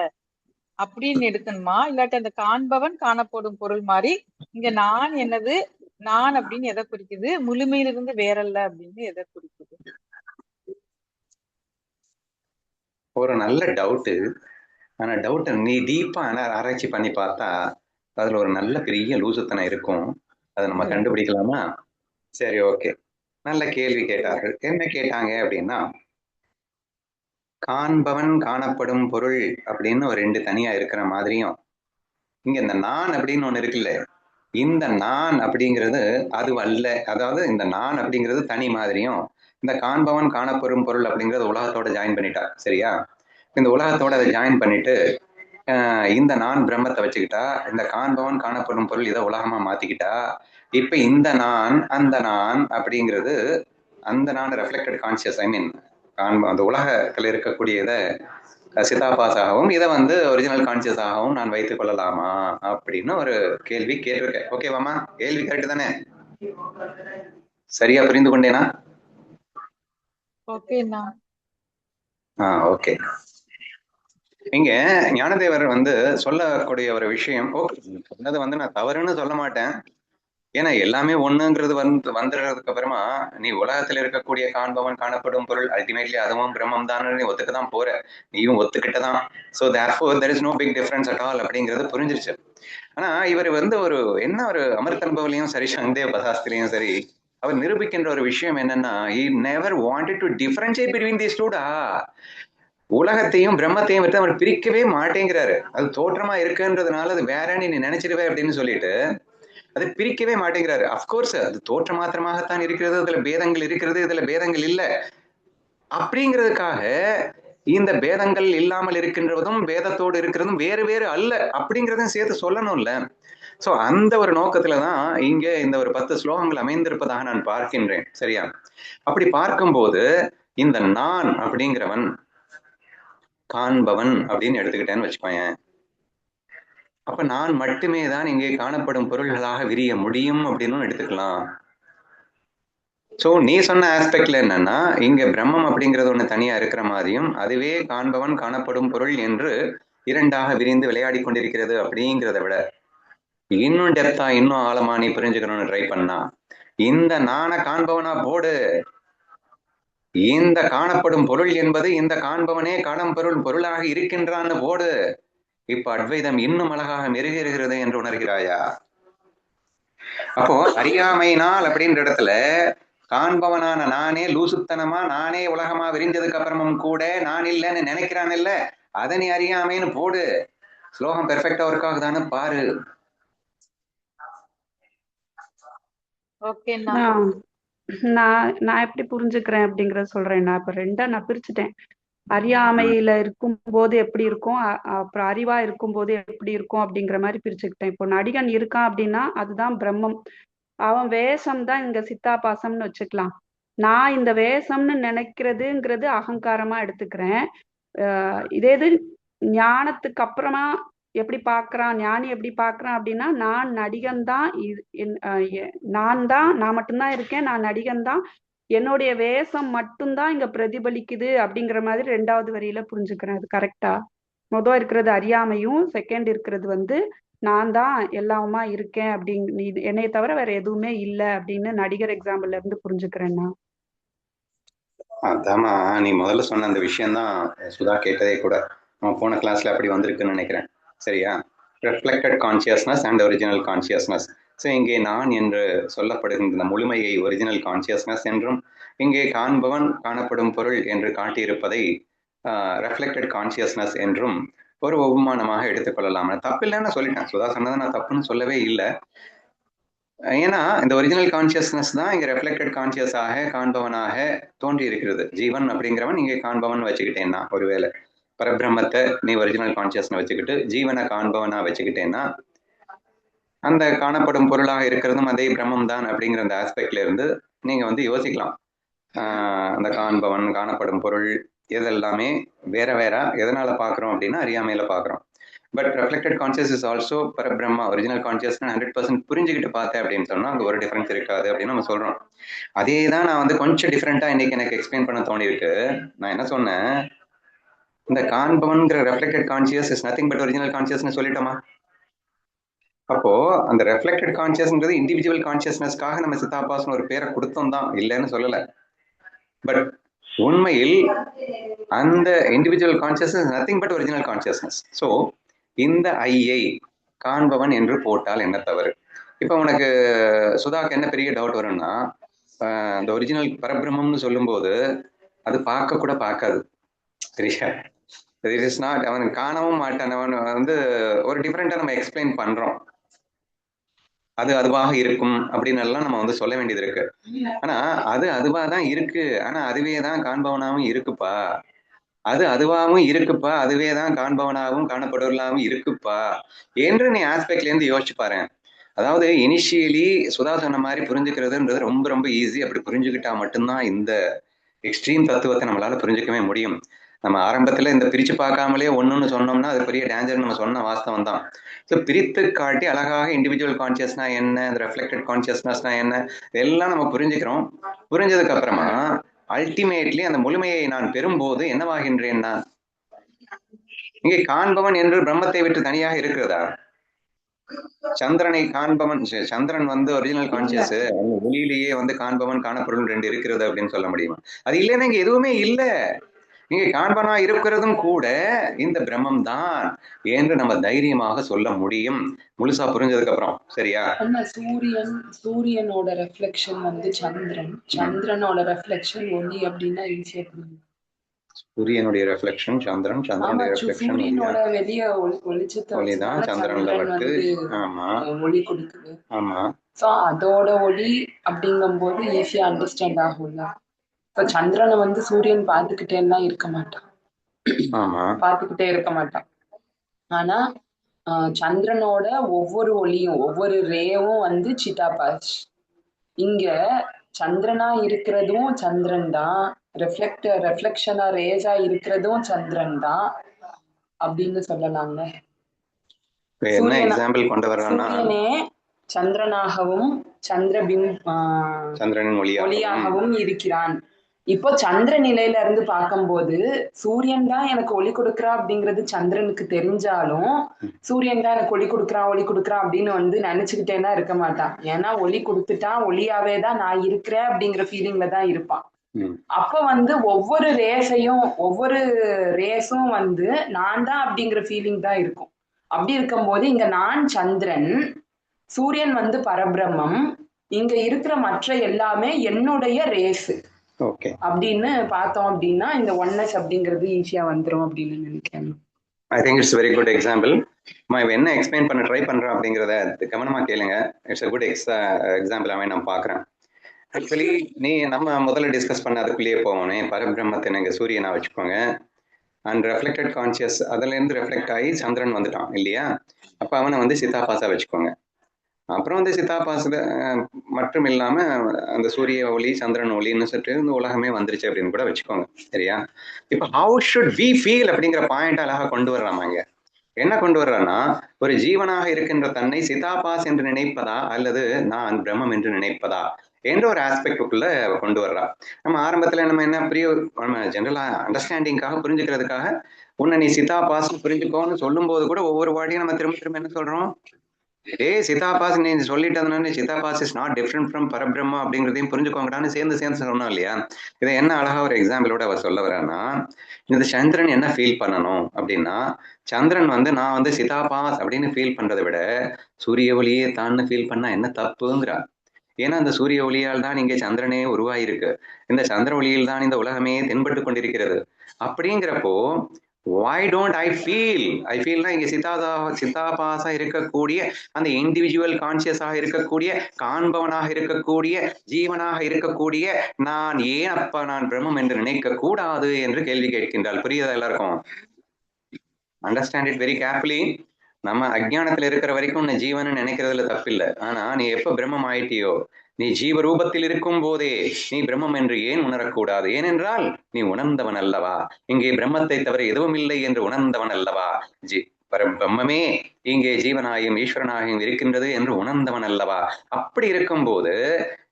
அப்படின்னு எடுக்கணுமா? இல்லாட்டி அந்த காண்பவன் காணப்படும் பொருள் மாதிரி இங்க நான் என்னது, நான் அப்படின்னு எதை குறிக்குது, முழுமையிலிருந்து வேறல்ல அப்படின்னு எதை குறிக்குது? ஒரு நல்ல டவுட்டு. ஆனா டவுட்டை நீ டீப்பா ஆராய்ச்சி பண்ணி பார்த்தா அதுல ஒரு நல்ல பெரிய லூசுத்தனம் இருக்கும். அதை நம்ம கண்டுபிடிக்கலாமா? சரி, ஓகே. நல்ல கேள்வி கேட்டார்கள். என்ன கேட்டாங்க அப்படின்னா, காண்பவன் காணப்படும் பொருள் அப்படின்னு ஒரு ரெண்டு தனியா இருக்கிற மாதிரியும், இங்க இந்த நான் அப்படின்னு ஒண்ணு இருக்குல்ல, இந்த நான் அப்படிங்கிறது அது அல்ல. அதாவது இந்த நான் அப்படிங்கிறது தனி மாதிரியும், இந்த காண்பவன் காணப்படும் பொருள் அப்படிங்கிறது உலகத்தோட ஜாயின் பண்ணிட்டா. சரியா? இந்த உலகத்தோட அதை ஜாயின் பண்ணிட்டு இந்த நான் பிரம்மத்தை வச்சுக்கிட்டா, இந்த காண்பவன் காணப்படும் பொருள் இதை உலகமா மாத்திக்கிட்டா, இப்ப இந்த நான் அந்த நான் அப்படிங்கிறது அந்த நான் ரெஃப்ளெக்டட் கான்சியஸ், ஐ மீன் அந்த உலகத்துல இருக்கக்கூடிய இதை சிதாபாஸாகவும் இதை ஒரிஜினல் கான்சியஸ் ஆகவும் நான் வைத்துக் கொள்ளலாமா அப்படின்னு ஒரு கேள்வி கேட்டிருக்கேன். ஓகேவாமா? கேள்வி கரெக்ட் தானே? சரியா புரிந்து கொண்டேனா? ஓகே. இங்க ஞானதேவர் சொல்லக்கூடிய ஒரு விஷயம், சொன்னது நான் தவறுன்னு சொல்ல மாட்டேன். ஏன்னா எல்லாமே ஒண்ணுங்கிறது வந்துடுறதுக்கு அப்புறமா நீ உலகத்துல இருக்கக்கூடிய காண்பவன் காணப்படும் பொருள் அல்டிமேட்லி அதுவும் பிரம்மம் தான் நீ ஒத்துக்கதான் போற, நீயும் ஒத்துக்கிட்டதான். So therefore there is no big difference at all அப்படிங்கிறது புரிஞ்சிருச்சு. ஆனா இவர் ஒரு என்ன ஒரு அமிர்தன்பவலையும் சரி சந்தேவ பதாஸ்திலையும் சரி அவர் நிரூபிக்கின்ற ஒரு விஷயம் என்னன்னா, he never wanted to differentiate between these two. உலகத்தையும் பிரம்மத்தையும் விட்டு அவர் பிரிக்கவே மாட்டேங்கிறாரு. அது தோற்றமா இருக்குன்றதுனால அது வேறன்னு நீ நினைச்சிருவே அப்படின்னு சொல்லிட்டு அது பிரிக்கவே மாட்டேங்கிறாரு. அப்கோர்ஸ் அது தோற்ற மாத்திரமாகத்தான் இருக்கிறது, அதுல பேதங்கள் இருக்கிறது, இதுல பேதங்கள் இல்லை அப்படிங்கிறதுக்காக இந்த பேதங்கள் இல்லாமல் இருக்கின்றதும் பேதத்தோடு இருக்கிறதும் வேறு வேறு அல்ல அப்படிங்கிறதையும் சேர்த்து சொல்லணும்ல. சோ அந்த ஒரு நோக்கத்துலதான் இங்க இந்த ஒரு 10 ஸ்லோகங்கள் அமைந்திருப்பதாக நான் பார்க்கின்றேன். சரியா? அப்படி பார்க்கும்போது இந்த நான் அப்படிங்கிறவன் காண்பவன் அப்படின்னு எடுத்துக்கிட்டேன்னு வச்சுக்கோங்க. அப்ப நான் மட்டுமே தான் இங்கே காணப்படும் பொருள்களாக விரிய முடியும் அப்படின்னு எடுத்துக்கலாம். சோ நீ சொன்ன ஆஸ்பெக்ட்ல என்னன்னா, இங்க பிரம்மம் அப்படிங்கிறது ஒண்ணு தனியா இருக்கிற மாதிரியும் அதுவே காண்பவன் காணப்படும் பொருள் என்று இரண்டாக விரிந்து விளையாடி கொண்டிருக்கிறது அப்படிங்கிறத விட இன்னும் டெப்தா இன்னும் ஆழமா நீ புரிஞ்சுக்கணும்னு ட்ரை பண்ணா இந்த நாண காண்பவனா போடு. இந்த காணப்படும் பொருள் என்பது இந்த காண்பவனே பொருளாக இருக்கின்றான்னு போடு. இப்ப அத்வைதம் இன்னும் அழகாக மெருகேறுகிறது என்று உணர்கிறாயா? அப்போ அறியாமையினால் அப்படின்ற இடத்துல காண்பவனான நானே லூசுத்தனமா நானே உலகமா விரிஞ்சதுக்கு அப்புறமும் கூட நான் இல்லைன்னு நினைக்கிறான் இல்ல, அதை நீ அறியாமைன்னு போடு. ஸ்லோகம் பெர்ஃபெக்டா ஒர்க் ஆகுதான்னு பாரு. நான் எப்படி புரிஞ்சுக்கிறேன் அப்படிங்கறத சொல்றேன். நான் இப்ப ரெண்டா நான் பிரிச்சுட்டேன். அறியாமையில இருக்கும் போது எப்படி இருக்கும், அப்புறம் அறிவா இருக்கும் போது எப்படி இருக்கும் அப்படிங்கிற மாதிரி பிரிச்சுக்கிட்டேன். இப்போ நடிகன் இருக்கான் அப்படின்னா அதுதான் பிரம்மம். அவன் வேஷம் தான் இங்க சித்தாபாசம்னு வச்சுக்கலாம். நான் இந்த வேஷம்னு நினைக்கிறதுங்கிறது அகங்காரமா எடுத்துக்கிறேன். இதே இது ஞானத்துக்கு அப்புறமா எப்படி பாக்குறான், ஞானி எப்படி பாக்குறான் அப்படின்னா, நான் நடிகன் தான், நான் மட்டும்தான் இருக்கேன், நான் நடிகன் தான், என்னுடைய வேஷம் மட்டும்தான் இங்க பிரதிபலிக்குது அப்படிங்கிற மாதிரி ரெண்டாவது வரியில புரிஞ்சுக்கிறேன். அது கரெக்டா? முதல் இருக்கிறது அறியாமையும், செகண்ட் இருக்கிறது நான் தான் எல்லாமா இருக்கேன் அப்படிங்க, என்னைய தவிர வேற எதுவுமே இல்லை அப்படின்னு நடிகர் எக்ஸாம்பிள்ல இருந்து புரிஞ்சுக்கிறேன்னா. அதாமா நீ முதல்ல சொன்ன அந்த விஷயம்தான் சுதா கேட்டதே கூட. நம்ம போன கிளாஸ்ல அப்படி வந்திருக்குன்னு நினைக்கிறேன். சரியா? Reflected consciousness and original consciousness. So இங்கே நான் என்று சொல்லப்படுகின்ற முழுமையை ஒரிஜினல் கான்சியஸ்னஸ் என்றும், இங்கே காண்பவன் காணப்படும் பொருள் என்று காட்டியிருப்பதை ரெஃப்ளெக்டட் கான்சியஸ்னஸ் என்றும் ஒரு உபமானமாக எடுத்துக்கொள்ளலாம். தப்பு இல்லைன்னு சொல்லிட்டேன். சுதா சொன்னதை நான் தப்புன்னு சொல்லவே இல்லை. ஏன்னா இந்த ஒரிஜினல் கான்சியஸ்னஸ் தான் இங்க ரெஃப்ளெக்டட் கான்சியஸாக காண்பவனாக தோன்றி இருக்கிறது. ஜீவன் அப்படிங்கிறவன் இங்கே காண்பவன் வச்சுக்கிட்டேன்னா, ஒருவேளை பரபிரம்மத்தை நீ ஒரிஜினல் கான்சியஸ்னை வச்சுக்கிட்டு ஜீவனை காண்பவனா வச்சுக்கிட்டேன்னா, அந்த காணப்படும் பொருளாக இருக்கிறதும் அதே பிரம்மம் தான் அப்படிங்கிற அந்த ஆஸ்பெக்ட்ல இருந்து நீங்க யோசிக்கலாம். அந்த காண்பவன் காணப்படும் பொருள் இதெல்லாமே வேற வேற எதனால பாக்குறோம் அப்படின்னா அறியாமையில பாக்குறோம். But reflected conscious is also பரபிரம்மா, ஒரிஜினல் கான்சியஸ் 100% புரிஞ்சுக்கிட்டு பார்த்தேன் அப்படின்னு சொன்னா அங்க ஒரு டிஃபரன்ஸ் இருக்காது அப்படின்னு நம்ம சொல்றோம். அதே தான் நான் கொஞ்சம் டிஃப்ரெண்டா இன்னைக்கு எனக்கு எக்ஸ்பிளைன் பண்ண தோணி இருக்கு. நான் என்ன சொன்னேன், இந்த காண்பவன்கிற reflected conscious is nothing but original கான்சியஸ்னு சொல்லிட்டோமா? அப்போ அந்த ரெஃப்ளெக்டட் கான்சியஸ்ன்றது இண்டிவிஜுவல் கான்சியஸ்னஸ்க்காக நம்ம சித்தாபாஸ்னு ஒரு பேரை கொடுத்தோம் தான், இல்லைன்னு சொல்லல. பட் உண்மையில் அந்த individual consciousness nothing but original consciousness. So இந்த ஐயை காண்பவன் என்று போட்டால் என்ன தவறு? இப்ப உனக்கு சுதாக்கு என்ன பெரிய டவுட் வரும்னா, இந்த ஒரிஜினல் பரபிரம்மம்னு சொல்லும்போது அது பார்க்க கூட பார்க்காது. சரியா? இட் இஸ் நாட், அவன் காணவும் மாட்டான். அவன் ஒரு டிஃப்ரெண்டா நம்ம எக்ஸ்பிளைன் பண்றோம். அது அதுவாக இருக்கும் அப்படின்னு எல்லாம் நம்ம சொல்ல வேண்டியது இருக்கு. ஆனா அது அதுவா தான் இருக்கு, ஆனா அதுவே தான் காண்பவனாவும் இருக்குப்பா. அது அதுவாகவும் இருக்குப்பா, அதுவே தான் காண்பவனாகவும் காணப்படுவதாகவும் இருக்குப்பா என்று நீ ஆஸ்பெக்ட்ல இருந்து யோசிச்சு பாரு. அதாவது இனிஷியலி சுதா சொன்ன மாதிரி புரிஞ்சுக்கிறதுன்றது ரொம்ப ரொம்ப ஈஸி. அப்படி புரிஞ்சுக்கிட்டா மட்டும்தான் இந்த எக்ஸ்ட்ரீம் தத்துவத்தை நம்மளால புரிஞ்சுக்கவே முடியும். நம்ம ஆரம்பத்துல இந்த பிரிச்சு பார்க்காமலே ஒண்ணுன்னு சொன்னோம்னா அது பெரிய டேஞ்சர். நம்ம சொன்ன வாஸ்தவம் தான். ஸோ பிரித்து காட்டி அழகாக இண்டிவிஜுவல் கான்சியஸ்னா என்ன, இந்த ரெஃப்ளெக்டட் கான்சியஸ்னஸ்னா என்ன, இதெல்லாம் நம்ம புரிஞ்சுக்கிறோம். புரிஞ்சதுக்கு அப்புறமா அல்டிமேட்லி அந்த முழுமையை நான் பெறும்போது என்னவாகின்றேன்னா, இங்கே காண்பவன் என்று பிரம்மத்தை விட்டு தனியாக இருக்கிறதா? சந்திரனை காண்பவன், சந்திரன் ஒரிஜினல் கான்சியஸ், ஒளியிலேயே காண்பவன் காணப்பொருள் ரெண்டு இருக்கிறது அப்படின்னு சொல்ல முடியுமா? அது இல்லைன்னா இங்க எதுவுமே இல்லை. நீங்க காண்பனா இருக்கிறதும் கூட இந்த பிரம்மம் தான் என்று நம்ம தைரியமாக சொல்ல முடியும், முழுசா புரிஞ்சதுக்கு அப்புறம். சரியா? சூரியனோட ரெஃப்ளெக்ஷன் சந்திரன், சந்திரனோட ரெஃப்ளெக்ஷன் ஒளி அப்படின்னா ஈஸியா புரியும். சூரியனுடைய ரெஃப்ளெக்ஷன் சந்திரன், சந்திரனுடைய ரெஃப்ளெக்ஷன் வெளிய ஒளிதான் சந்திரன்ல பட்டு ஆமா ஒளி கொடுக்குது. ஆமா. சோ அதோட ஒளி அப்படிங்கும்போது ஈஸியா அண்டர்ஸ்டாண்ட் ஆகும்ல. இப்ப சந்திரனை சூரியன் பார்த்துக்கிட்டே எல்லாம் இருக்க மாட்டான். பார்த்துக்கிட்டே இருக்க மாட்டான். ஆனா சந்திரனோட ஒவ்வொரு ஒளியும் ஒவ்வொரு ரேவும் சிட்டாபாஸ். இங்க சந்திரனா இருக்கிறதும் சந்திரன் தான், ரெஃப்ளெக்ஷனா ரேஸா இருக்கிறதும் சந்திரன் தான் அப்படின்னு சொல்லலாம்ல. சூரியனே சந்திரனாகவும் சந்திரனின் ஒளியாகவும் இருக்கிறான் இப்போ சந்திர நிலையில இருந்து பார்க்கும்போது சூரியன் தான் எனக்கு ஒளி கொடுக்குறா அப்படிங்கிறது சந்திரனுக்கு தெரிஞ்சாலும் சூரியன் தான் எனக்கு ஒளி கொடுக்குறான் அப்படின்னு வந்து நினைச்சுக்கிட்டேன்னா இருக்க மாட்டான். ஏன்னா ஒளி கொடுத்துட்டான், ஒளியாவே தான் நான் இருக்கிறேன் அப்படிங்கிற ஃபீலிங்ல தான் இருப்பான். அப்ப வந்து ஒவ்வொரு ரேஸும் வந்து நான் தான் அப்படிங்கிற ஃபீலிங் தான் இருக்கும். அப்படி இருக்கும்போது இங்க நான் சந்திரன், சூரியன் வந்து பரபிரம்மம், இங்க இருக்கிற மற்ற எல்லாமே என்னுடைய ரேஸ் அப்படின்னு பார்த்தோம் அப்படின்னா இந்த ஒன்னஸ் அப்படிங்கிறது ஈஸியா வந்துரும் அப்படின்னு நினைக்கிறேன். I think it's very good example. என்ன எக்ஸ்பிளைன் பண்ண ட்ரை பண்றேன் அப்படிங்கிறத கவனமா கேளுங்க. இட்ஸ் அ குட் எக்ஸாம்பிளாவே நான் பாக்குறேன். ஆக்சுவலி நம்ம முதல்ல டிஸ்கஸ் பண்ண அதுக்குள்ளேயே போவோனே, பரபிரம்மத்தை நீங்க சூரியனா வச்சுக்கோங்க. அண்ட் ரெஃப்ளெக்டட் கான்சியஸ் அதுல இருந்து ரெஃப்ளெக்ட் ஆகி சந்திரன் வந்துட்டான் இல்லையா? அப்ப அவனை வந்து சித்தாபாசா வச்சுக்கோங்க. அப்புறம் வந்து சித்தாபாச மட்டும் இல்லாம அந்த சூரிய ஒளி சந்திரன் ஒளின்னு சொல்லிட்டு இந்த உலகமே வந்துருச்சு அப்படின்னு கூட வச்சுக்கோங்க. சரியா? இப்ப ஹவு ஷுட் வி ஃபீல் அப்படிங்கிற பாயிண்ட் அழகா கொண்டு வர்றாமா இங்க. என்ன கொண்டு வர்றான்னா, ஒரு ஜீவனாக இருக்கின்ற தன்னை சிதாபாஸ் என்று நினைப்பதா அல்லது நான் பிரம்மம் என்று நினைப்பதா என்ற ஒரு ஆஸ்பெக்டுக்குள்ள கொண்டு வர்றா. நம்ம ஆரம்பத்துல நம்ம என்ன நம்ம ஜெனரலா அண்டர்ஸ்டாண்டிங்காக புரிஞ்சுக்கிறதுக்காக உன்னை நீ சிதாபாஸ் புரிஞ்சுக்கோன்னு சொல்லும் போது கூட ஒவ்வொரு வாட்டியும் நம்ம திரும்ப திரும்ப என்ன சொல்றோம், சிதாபாஸ் நீ சொல்லிட்டதுனால சிதாபாஸ் இஸ் நாட் டிஃப்ரெண்ட் ஃப்ரம் பரபிரம்மா அப்படிங்கிறதையும் புரிஞ்சுக்கோங்கடான்னு சேர்ந்து சொன்னோம் இல்லையா? இதை என்ன அழகா ஒரு எக்ஸாம்பிளோட அவர் சொல்ல வர்றான்னா, இந்த சந்திரன் என்ன ஃபீல் பண்ணணும் அப்படின்னா, சந்திரன் வந்து நான் வந்து சிதாபாஸ் அப்படின்னு ஃபீல் பண்றதை விட சூரிய ஒளியே தான் ஃபீல் பண்ணா என்ன தப்புங்கிறா. ஏன்னா அந்த சூரிய ஒளியால் தான் இங்கே சந்திரனே உருவாயிருக்கு, இந்த சந்திர ஒளியில் தான் இந்த உலகமே தென்பட்டு கொண்டிருக்கிறது. அப்படிங்கிறப்போ why don't I feel இங்க சித்தாபாசா இருக்கக்கூடிய அந்த இண்டிவிஜுவல் கான்சியஸாக இருக்கக்கூடிய காண்பவனாக இருக்கக்கூடிய ஜீவனாக இருக்கக்கூடிய நான் ஏன் அப்ப நான் பிரம்மம் என்று நினைக்க கூடாது என்று கேள்வி கேட்கின்றால். புரியுதா எல்லாருக்கும்? Understand it very carefully. நம்ம அஜ்ஞானத்துல இருக்கிற வரைக்கும் உன்னை ஜீவன் நினைக்கிறதுல தப்பில்லை. ஆனா நீ எப்ப பிரம்மம் ஆயிட்டியோ, நீ ஜீவ ரூபத்தில் இருக்கும் போதே நீ பிரம்மம் என்று ஏன் உணரக்கூடாது? ஏனென்றால் நீ உணர்ந்தவன் அல்லவா, இங்கே பிரம்மத்தை தவிர எதுவும் இல்லை என்று உணர்ந்தவன் அல்லவா. பிரம்மமே இங்கே ஜீவனாயும் ஈஸ்வரனாயும் இருக்கின்றது என்று உணர்ந்தவன் அல்லவா. அப்படி இருக்கும் போது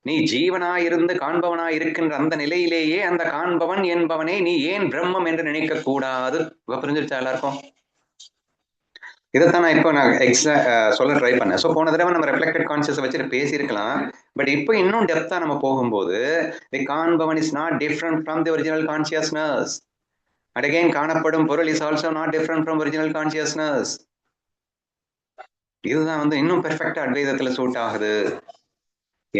நீ ஜீவனாயிருந்து காண்பவனாய் இருக்கின்ற அந்த நிலையிலேயே அந்த காண்பவன் என்பவனை நீ ஏன் பிரம்மம் என்று நினைக்க கூடாது? புரிஞ்சிருச்சா எல்லாருக்கும்? இதைத்தான் நான் இப்போ சொல்ல ட்ரை பண்ணேன். ஸோ போன தடவை நம்ம ரெஃப்ளெக்டட் கான்சியஸ் வச்சுட்டு பேசியிருக்கலாம். பட் இப்போ இன்னும் டெப்தா நம்ம போகும்போது தி காண்பவன் is not different from the original consciousness. And again காணப்படும் பொருள் is also not different from original consciousness. இதுதான் வந்து இன்னும் பெர்ஃபெக்டா அத்வைதத்துல சூட் ஆகுது.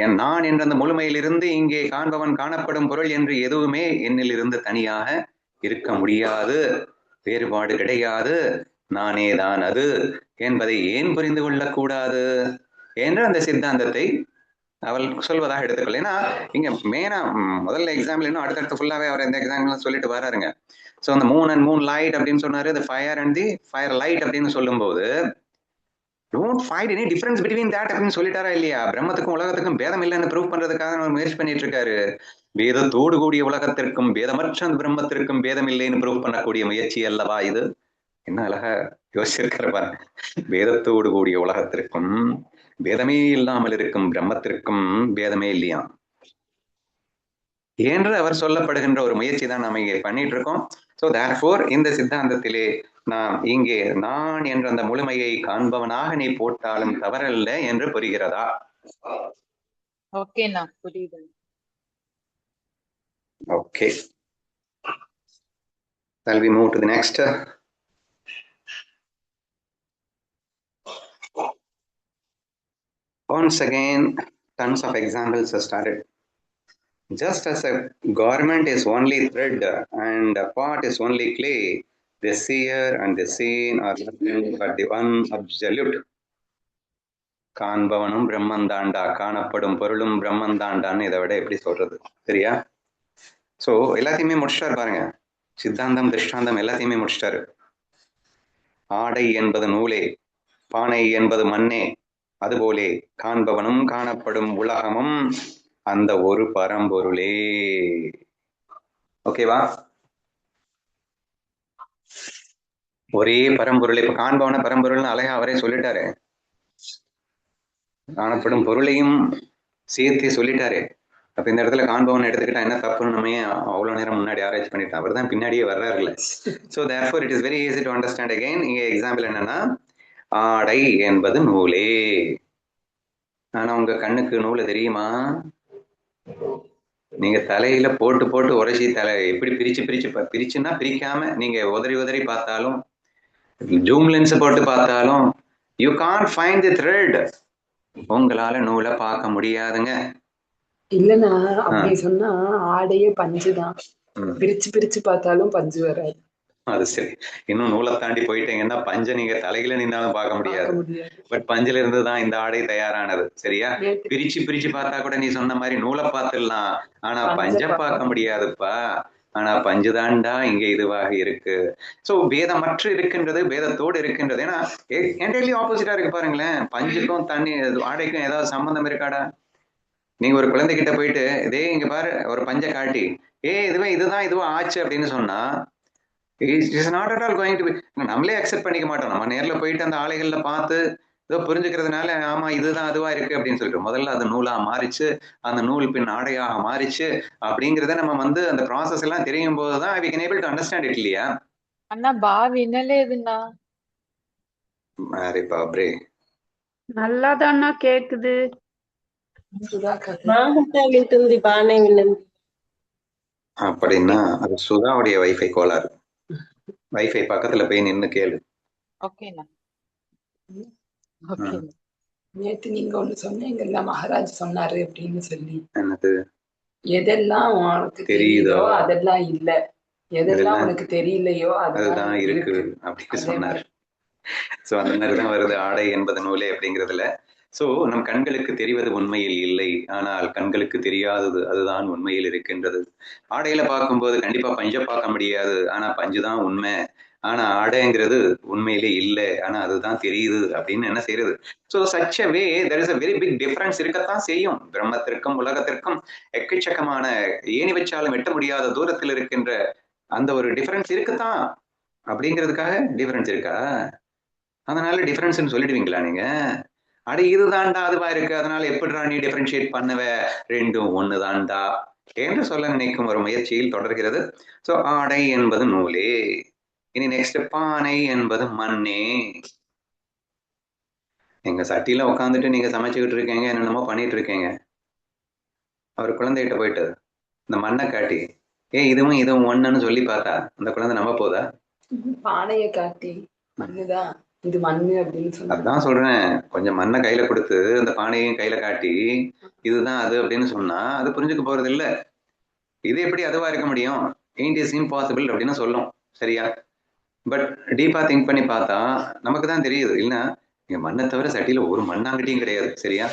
என் நான் என்ற அந்த முழுமையிலிருந்து இங்கே காண்பவன் காணப்படும் பொருள் என்று எதுவுமே என்னில் இருந்து தனியாக இருக்க முடியாது, வேறுபாடு கிடையாது, நானே தான் அது என்பதை ஏன் புரிந்து கொள்ளக்கூடாது என்ற அந்த சித்தாந்தத்தை அவள் சொல்வதாக எடுத்துக்கொள்ள. ஏன்னா இங்க மேனா முதல்ல எக்ஸாம்பிள் இன்னும் அடுத்தடுத்து ஃபுல்லாவே அவர் எந்த எக்ஸாம்பிள் சொல்லிட்டு வராருங்க. ஸோ அந்த மூன் அண்ட் மூன் லைட் அப்படின்னு சொன்னாரு, the fire and the fire light அப்படின்னு சொல்லும் போது don't find any difference between that அப்படின்னு சொல்லிட்டாரா இல்லையா? பிரம்மத்துக்கும் உலகத்துக்கும் பேதம் இல்லைன்னு ப்ரூவ் பண்றதுக்காக அவர் முயற்சி பண்ணிட்டு இருக்காரு. வேதத்தோடு கூடிய உலகத்திற்கும் பேதமற்ற அந்த பிரம்மத்திற்கும் பேதம் இல்லைன்னு ப்ரூவ் பண்ணக்கூடிய முயற்சி அல்லவா இது? என்ன அழகா யோசிச்சிருக்கிற பாருங்க. வேதத்தோடு கூடிய உலகத்திற்கும் பேதமே இல்லாமல் இருக்கும் பிரம்மத்திற்கும் பேதமே இல்லையா என்று அவர் சொல்லப்படுகின்ற ஒரு முயற்சி தான் நாம இங்கே பண்ணிட்டு இருக்கோம். ஸோ தேர்ஃபோர் இந்த சித்தாந்தத்திலே நாம் இங்கே நான் என்ற அந்த முழுமையை காண்பவனாக நீ போட்டாலும் தவறல்ல என்று புரிகிறதா? ஓகேண்ணா, புரியுது. Okay, shall we move to the next? Once again, tons of examples are started. Just as a garment is only thread and a pot is only clay, the seer and the seen are nothing but the one absolute. காண்பவனும் பிரம்மன் தாண்டா, காணப்படும் பொருளும் பிரம்மன் தாண்டான்னு இதை விட எப்படி சொல்றது? சரியா? So எல்லாத்தையுமே முடிச்சிட்டாரு பாருங்க. சித்தாந்தம் திருஷ்டாந்தம் எல்லாத்தையுமே முடிச்சிட்டாரு. ஆடை என்பது நூலே, பானை என்பது மண்ணே, அதுபோலே காண்பவனும் காணப்படும் உலகமும் அந்த ஒரு பரம்பொருளே. ஓகேவா? ஒரே பரம்பொருளை. இப்ப காண்பவன பரம்பொருள்னு அழகா அவரே சொல்லிட்டாரு. காணப்படும் பொருளையும் சேர்த்து சொல்லிட்டாரு. அப்ப இந்த இடத்துல காண்பவன் எடுத்துக்கிட்டா என்ன தப்புன்னு நம்ம ஏன் அவ்வளவு நேரம் முன்னாடி ஆராய்ச்சி பண்ணிட்டோம்? அவர் தான் பின்னாடியே வர்றாருல்ல. So therefore it is very easy to understand. Again இங்க எக்ஸாம்பிள் என்னன்னா, ஆடை என்பது நூலே. ஆனா உங்க கண்ணுக்கு நூலை தெரியுமா? நீங்க தலையில போட்டு போட்டு உரைச்சி தலை எப்படி பிரிச்சுன்னா பிரிக்காம நீங்க உதறி பார்த்தாலும், ஜூம் லென்ஸ் போட்டு பார்த்தாலும் you can't find the thread. உங்களால நூலை பார்க்க முடியாதுங்க. இல்லனா அப்படி சொன்னா ஆடையே பஞ்சுதான். பிரிச்சு பார்த்தாலும் பஞ்சு வராது. அது சரி. இன்னும் நூலை தாண்டி போயிட்டீங்கன்னா பஞ்சை நீங்க தலையில நின்னாலும் பார்க்க முடியாது. பட் பஞ்சில இருந்து தான் இந்த ஆடை தயாரானது. சரியா? பிரிச்சு பார்த்தா கூட நீ சொன்ன மாதிரி நூலை பார்த்துடலாம், ஆனா பஞ்ச பார்க்க முடியாதுப்பா. ஆனா பஞ்சுதாண்டா இங்க இதுவாக இருக்கு. சோ வேதமற்று இருக்கின்றது, வேதத்தோடு இருக்கின்றது. ஏன்னா என்டையர்லி ஆப்போசிட்டா இருக்கு பாருங்களேன். பஞ்சுக்கும் தண்ணி ஆடைக்கும் ஏதாவது சம்பந்தம் இருக்காடா? நீங்க ஒரு குழந்தைகிட்ட போயிட்டு இதே இங்க பாரு ஒரு பஞ்சை காட்டி இதுதான் ஆச்சு அப்படின்னு சொன்னா it's not at all going to be. நம்மளே அக்செப்ட் பண்ணிக்க மாட்டோம். நம்ம நேர்ல போயிட்டு அந்த ஆலைகள்ல பார்த்து ஏதோ புரிஞ்சுக்கிறதுனால ஆமா இதுதான் அதுவா இருக்கு அப்படின்னு சொல்லிட்டு முதல்ல அது நூலா மாறிச்சு, அந்த நூல் பின் ஆடையாக மாறிச்சு அப்படிங்கறத நம்ம அந்த ப்ராசஸ் எல்லாம் தெரியும் போதுதான் we can able to understand it இல்லையா? அண்ணா வினலேதுண்ணா. அரே பாப்ரே, நல்லாதான்னா கேக்குது. அப்படின்னா அது சுதாவுடைய வைஃபை கோளாறு. வைஃபை பக்கத்துல போய் நின்னு கேளு. ஓகேண்ணா. நேத்து நீங்க ஒண்ணு சொன்னீங்கல்ல, மகாராஜ் சொன்னாரு அப்படின்னு சொல்லி. என்னது? எதெல்லாம் உனக்கு தெரியுதோ அதெல்லாம் இல்ல, எதெல்லாம் உனக்கு தெரியலையோ அதுதான் இருக்கு அப்படின்னு சொன்னார். சோ அந்த மாதிரிதான் வருது ஆடை என்பது நூலே அப்படிங்கிறதுல. சோ நம் கண்களுக்கு தெரிவது உண்மையில் இல்லை, ஆனால் கண்களுக்கு தெரியாதது அதுதான் உண்மையில் இருக்கின்றது. ஆடையில பார்க்கும்போது கண்டிப்பா பஞ்ச பார்க்க முடியாது, ஆனா பஞ்சுதான் உண்மை. ஆனா ஆடைங்கிறது உண்மையிலே இல்லை, ஆனா அதுதான் தெரியுது அப்படின்னு என்ன செய்யறது? So such a way there is a very big difference இருக்கத்தான் செய்யும். பிரம்மத்திற்கும் உலகத்திற்கும் எக்கச்சக்கமான ஏணி வச்சாலும் எட்ட முடியாத தூரத்தில் இருக்கின்ற அந்த ஒரு டிஃபரன்ஸ் இருக்குதான். அப்படிங்கிறதுக்காக டிஃபரன்ஸ் இருக்கா? அதனால டிஃபரன்ஸ்ன்னு சொல்லிடுவீங்களா நீங்க? அடி இதுதான்டா அதுவா இருக்கு, அதனால எப்படிடா நீ டிஃபரன்ஷியேட் பண்ணுவ? ரெண்டும் ஒண்ணுதான்டா என்று சொல்ல நினைக்கும் ஒரு முயற்சியில் தொடர்கிறது. சோ ஆடை என்பது நூலே. இனி நெக்ஸ்ட் பானை என்பது மண்ணே. எங்க சட்டியில உட்காந்துட்டு நீங்க சமைச்சுக்கிட்டு இருக்கீங்க, என்னென்னமோ பண்ணிட்டு இருக்கீங்க. அவர் குழந்தைகிட்ட போயிட்டு இந்த மண்ணை காட்டி இதுவும் ஒண்ணுன்னு சொல்லி பார்த்தா அந்த குழந்தை நம்ப போதா? பானைய காட்டி மண்ணுதான் இது மண்ணு அப்படின்னு சொல்லி அதான் சொல்றேன். கொஞ்சம் மண்ணை கையில கொடுத்து அந்த பானையையும் கையில காட்டி இதுதான் அது அப்படின்னு சொன்னா அது புரிஞ்சுக்க போறது இல்ல. இது எப்படி அதுவா இருக்க முடியும்? இட் இஸ் இம்பாசிபிள் அப்படின்னு சொல்லும். சரியா? பட் டீப்பா திங்க் பண்ணி பார்த்தா நமக்கு தான் தெரியுது. இல்லைன்னா இங்க மண்ணை தவிர சட்டியில ஒரு மண்ணாங்கட்டியும் கிடையாது. சரியா?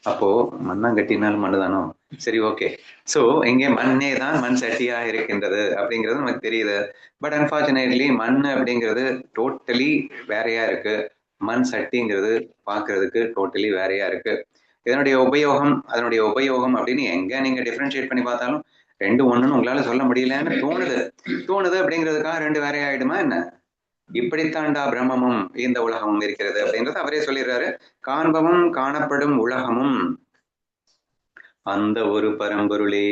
அப்போ மண்ணாங்கட்டினாலும் மண்ணு தானோ? சரி, ஓகே. சோ இங்கே மண்ணே தான் மண் சட்டியா இருக்கின்றது அப்படிங்கிறது நமக்கு தெரியுது. பட் அன்பார்ச்சுனேட்லி மண் அப்படிங்கிறது டோட்டலி வேறையா இருக்கு. மண் சட்டிங்கிறது பாக்குறதுக்கு டோட்டலி வேறையா இருக்கு. அதனுடைய உபயோகம் அப்படின்னு எங்க நீங்க டிஃபரன்ஷியேட் பண்ணி பார்த்தாலும் ரெண்டு ஒண்ணுன்னு உங்களால சொல்ல முடியலன்னு தோணுது அப்படிங்கிறதுக்காக ரெண்டு வேறையா ஆயிடுமா என்ன? இப்படித்தாண்டா பிரம்மமும் இந்த உலகமும் இருக்கிறது அப்படின்றது அவரே சொல்லிடுறாரு. காண்பமும் காணப்படும் உலகமும் அந்த ஒரு பரம்பொருளே.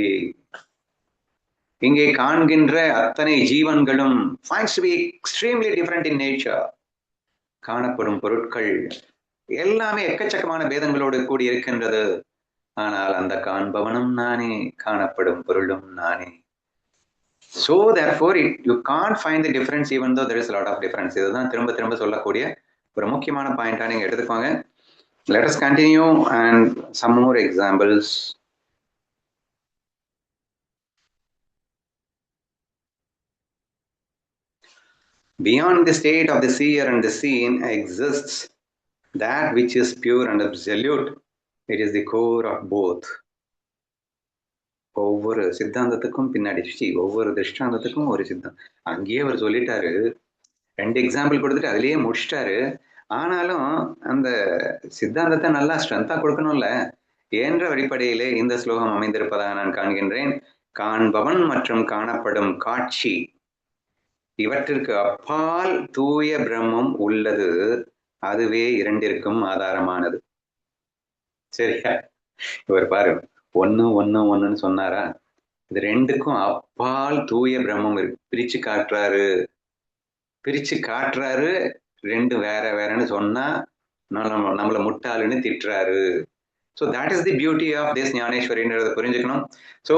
இங்கே காண்கின்ற அத்தனை ஜீவன்களும் finds to be extremely different in nature. காணப்படும் பொருட்கள் எல்லாமே எக்கச்சக்கமான பேதங்களோடு கூடி இருக்கின்றது. ஆனால் அந்த காண்பவனும் நானே, காணப்படும் பொருளும் நானே. So therefore you can't find the difference even though there is a lot of difference. இதுதான் திரும்ப சொல்லக்கூடிய ஒரு முக்கியமான பாயிண்டா நீங்க எடுத்துக்கோங்க. Let us continue and some more examples. Beyond the state of the seer and the seen exists that which is pure and absolute. It is the core of both. ஒவ்வொரு சித்தாந்தத்துக்கும் பின்னாடி ஒவ்வொரு திருஷ்டாந்தத்துக்கும் ஒரு சித்தம். அங்கேயே அவர் சொல்லிட்டாரு, 2 எக்ஸாம்பிள் கொடுத்துட்டு அதுலயே முடிச்சிட்டாரு. ஆனாலும் அந்த சித்தாந்தத்தை நல்லா ஸ்ட்ரென்த்தா கொடுக்கணும்ல என்ற அடிப்படையிலே இந்த ஸ்லோகம் அமைந்திருப்பதாக நான் காண்கின்றேன். காண்பவன் மற்றும் காணப்படும் காட்சி இவற்றிற்கு அப்பால் தூய பிரம்மம் உள்ளது. அதுவே இரண்டிற்கும் ஆதாரமானது. சரியா? இவர் பாரு, ஒண்ணுன்னு சொன்னாரா? இது ரெண்டுக்கும் அப்பால் தூய பிரம்மம் இருக்கு. பிரிச்சு காட்டுறாரு. ரெண்டு வேற வேறன்னு சொன்னா நம்மள முட்டாளுன்னு திட்டுறாரு. So that is the beauty of this ஞானேஸ்வரின்றதை புரிஞ்சுக்கணும். ஸோ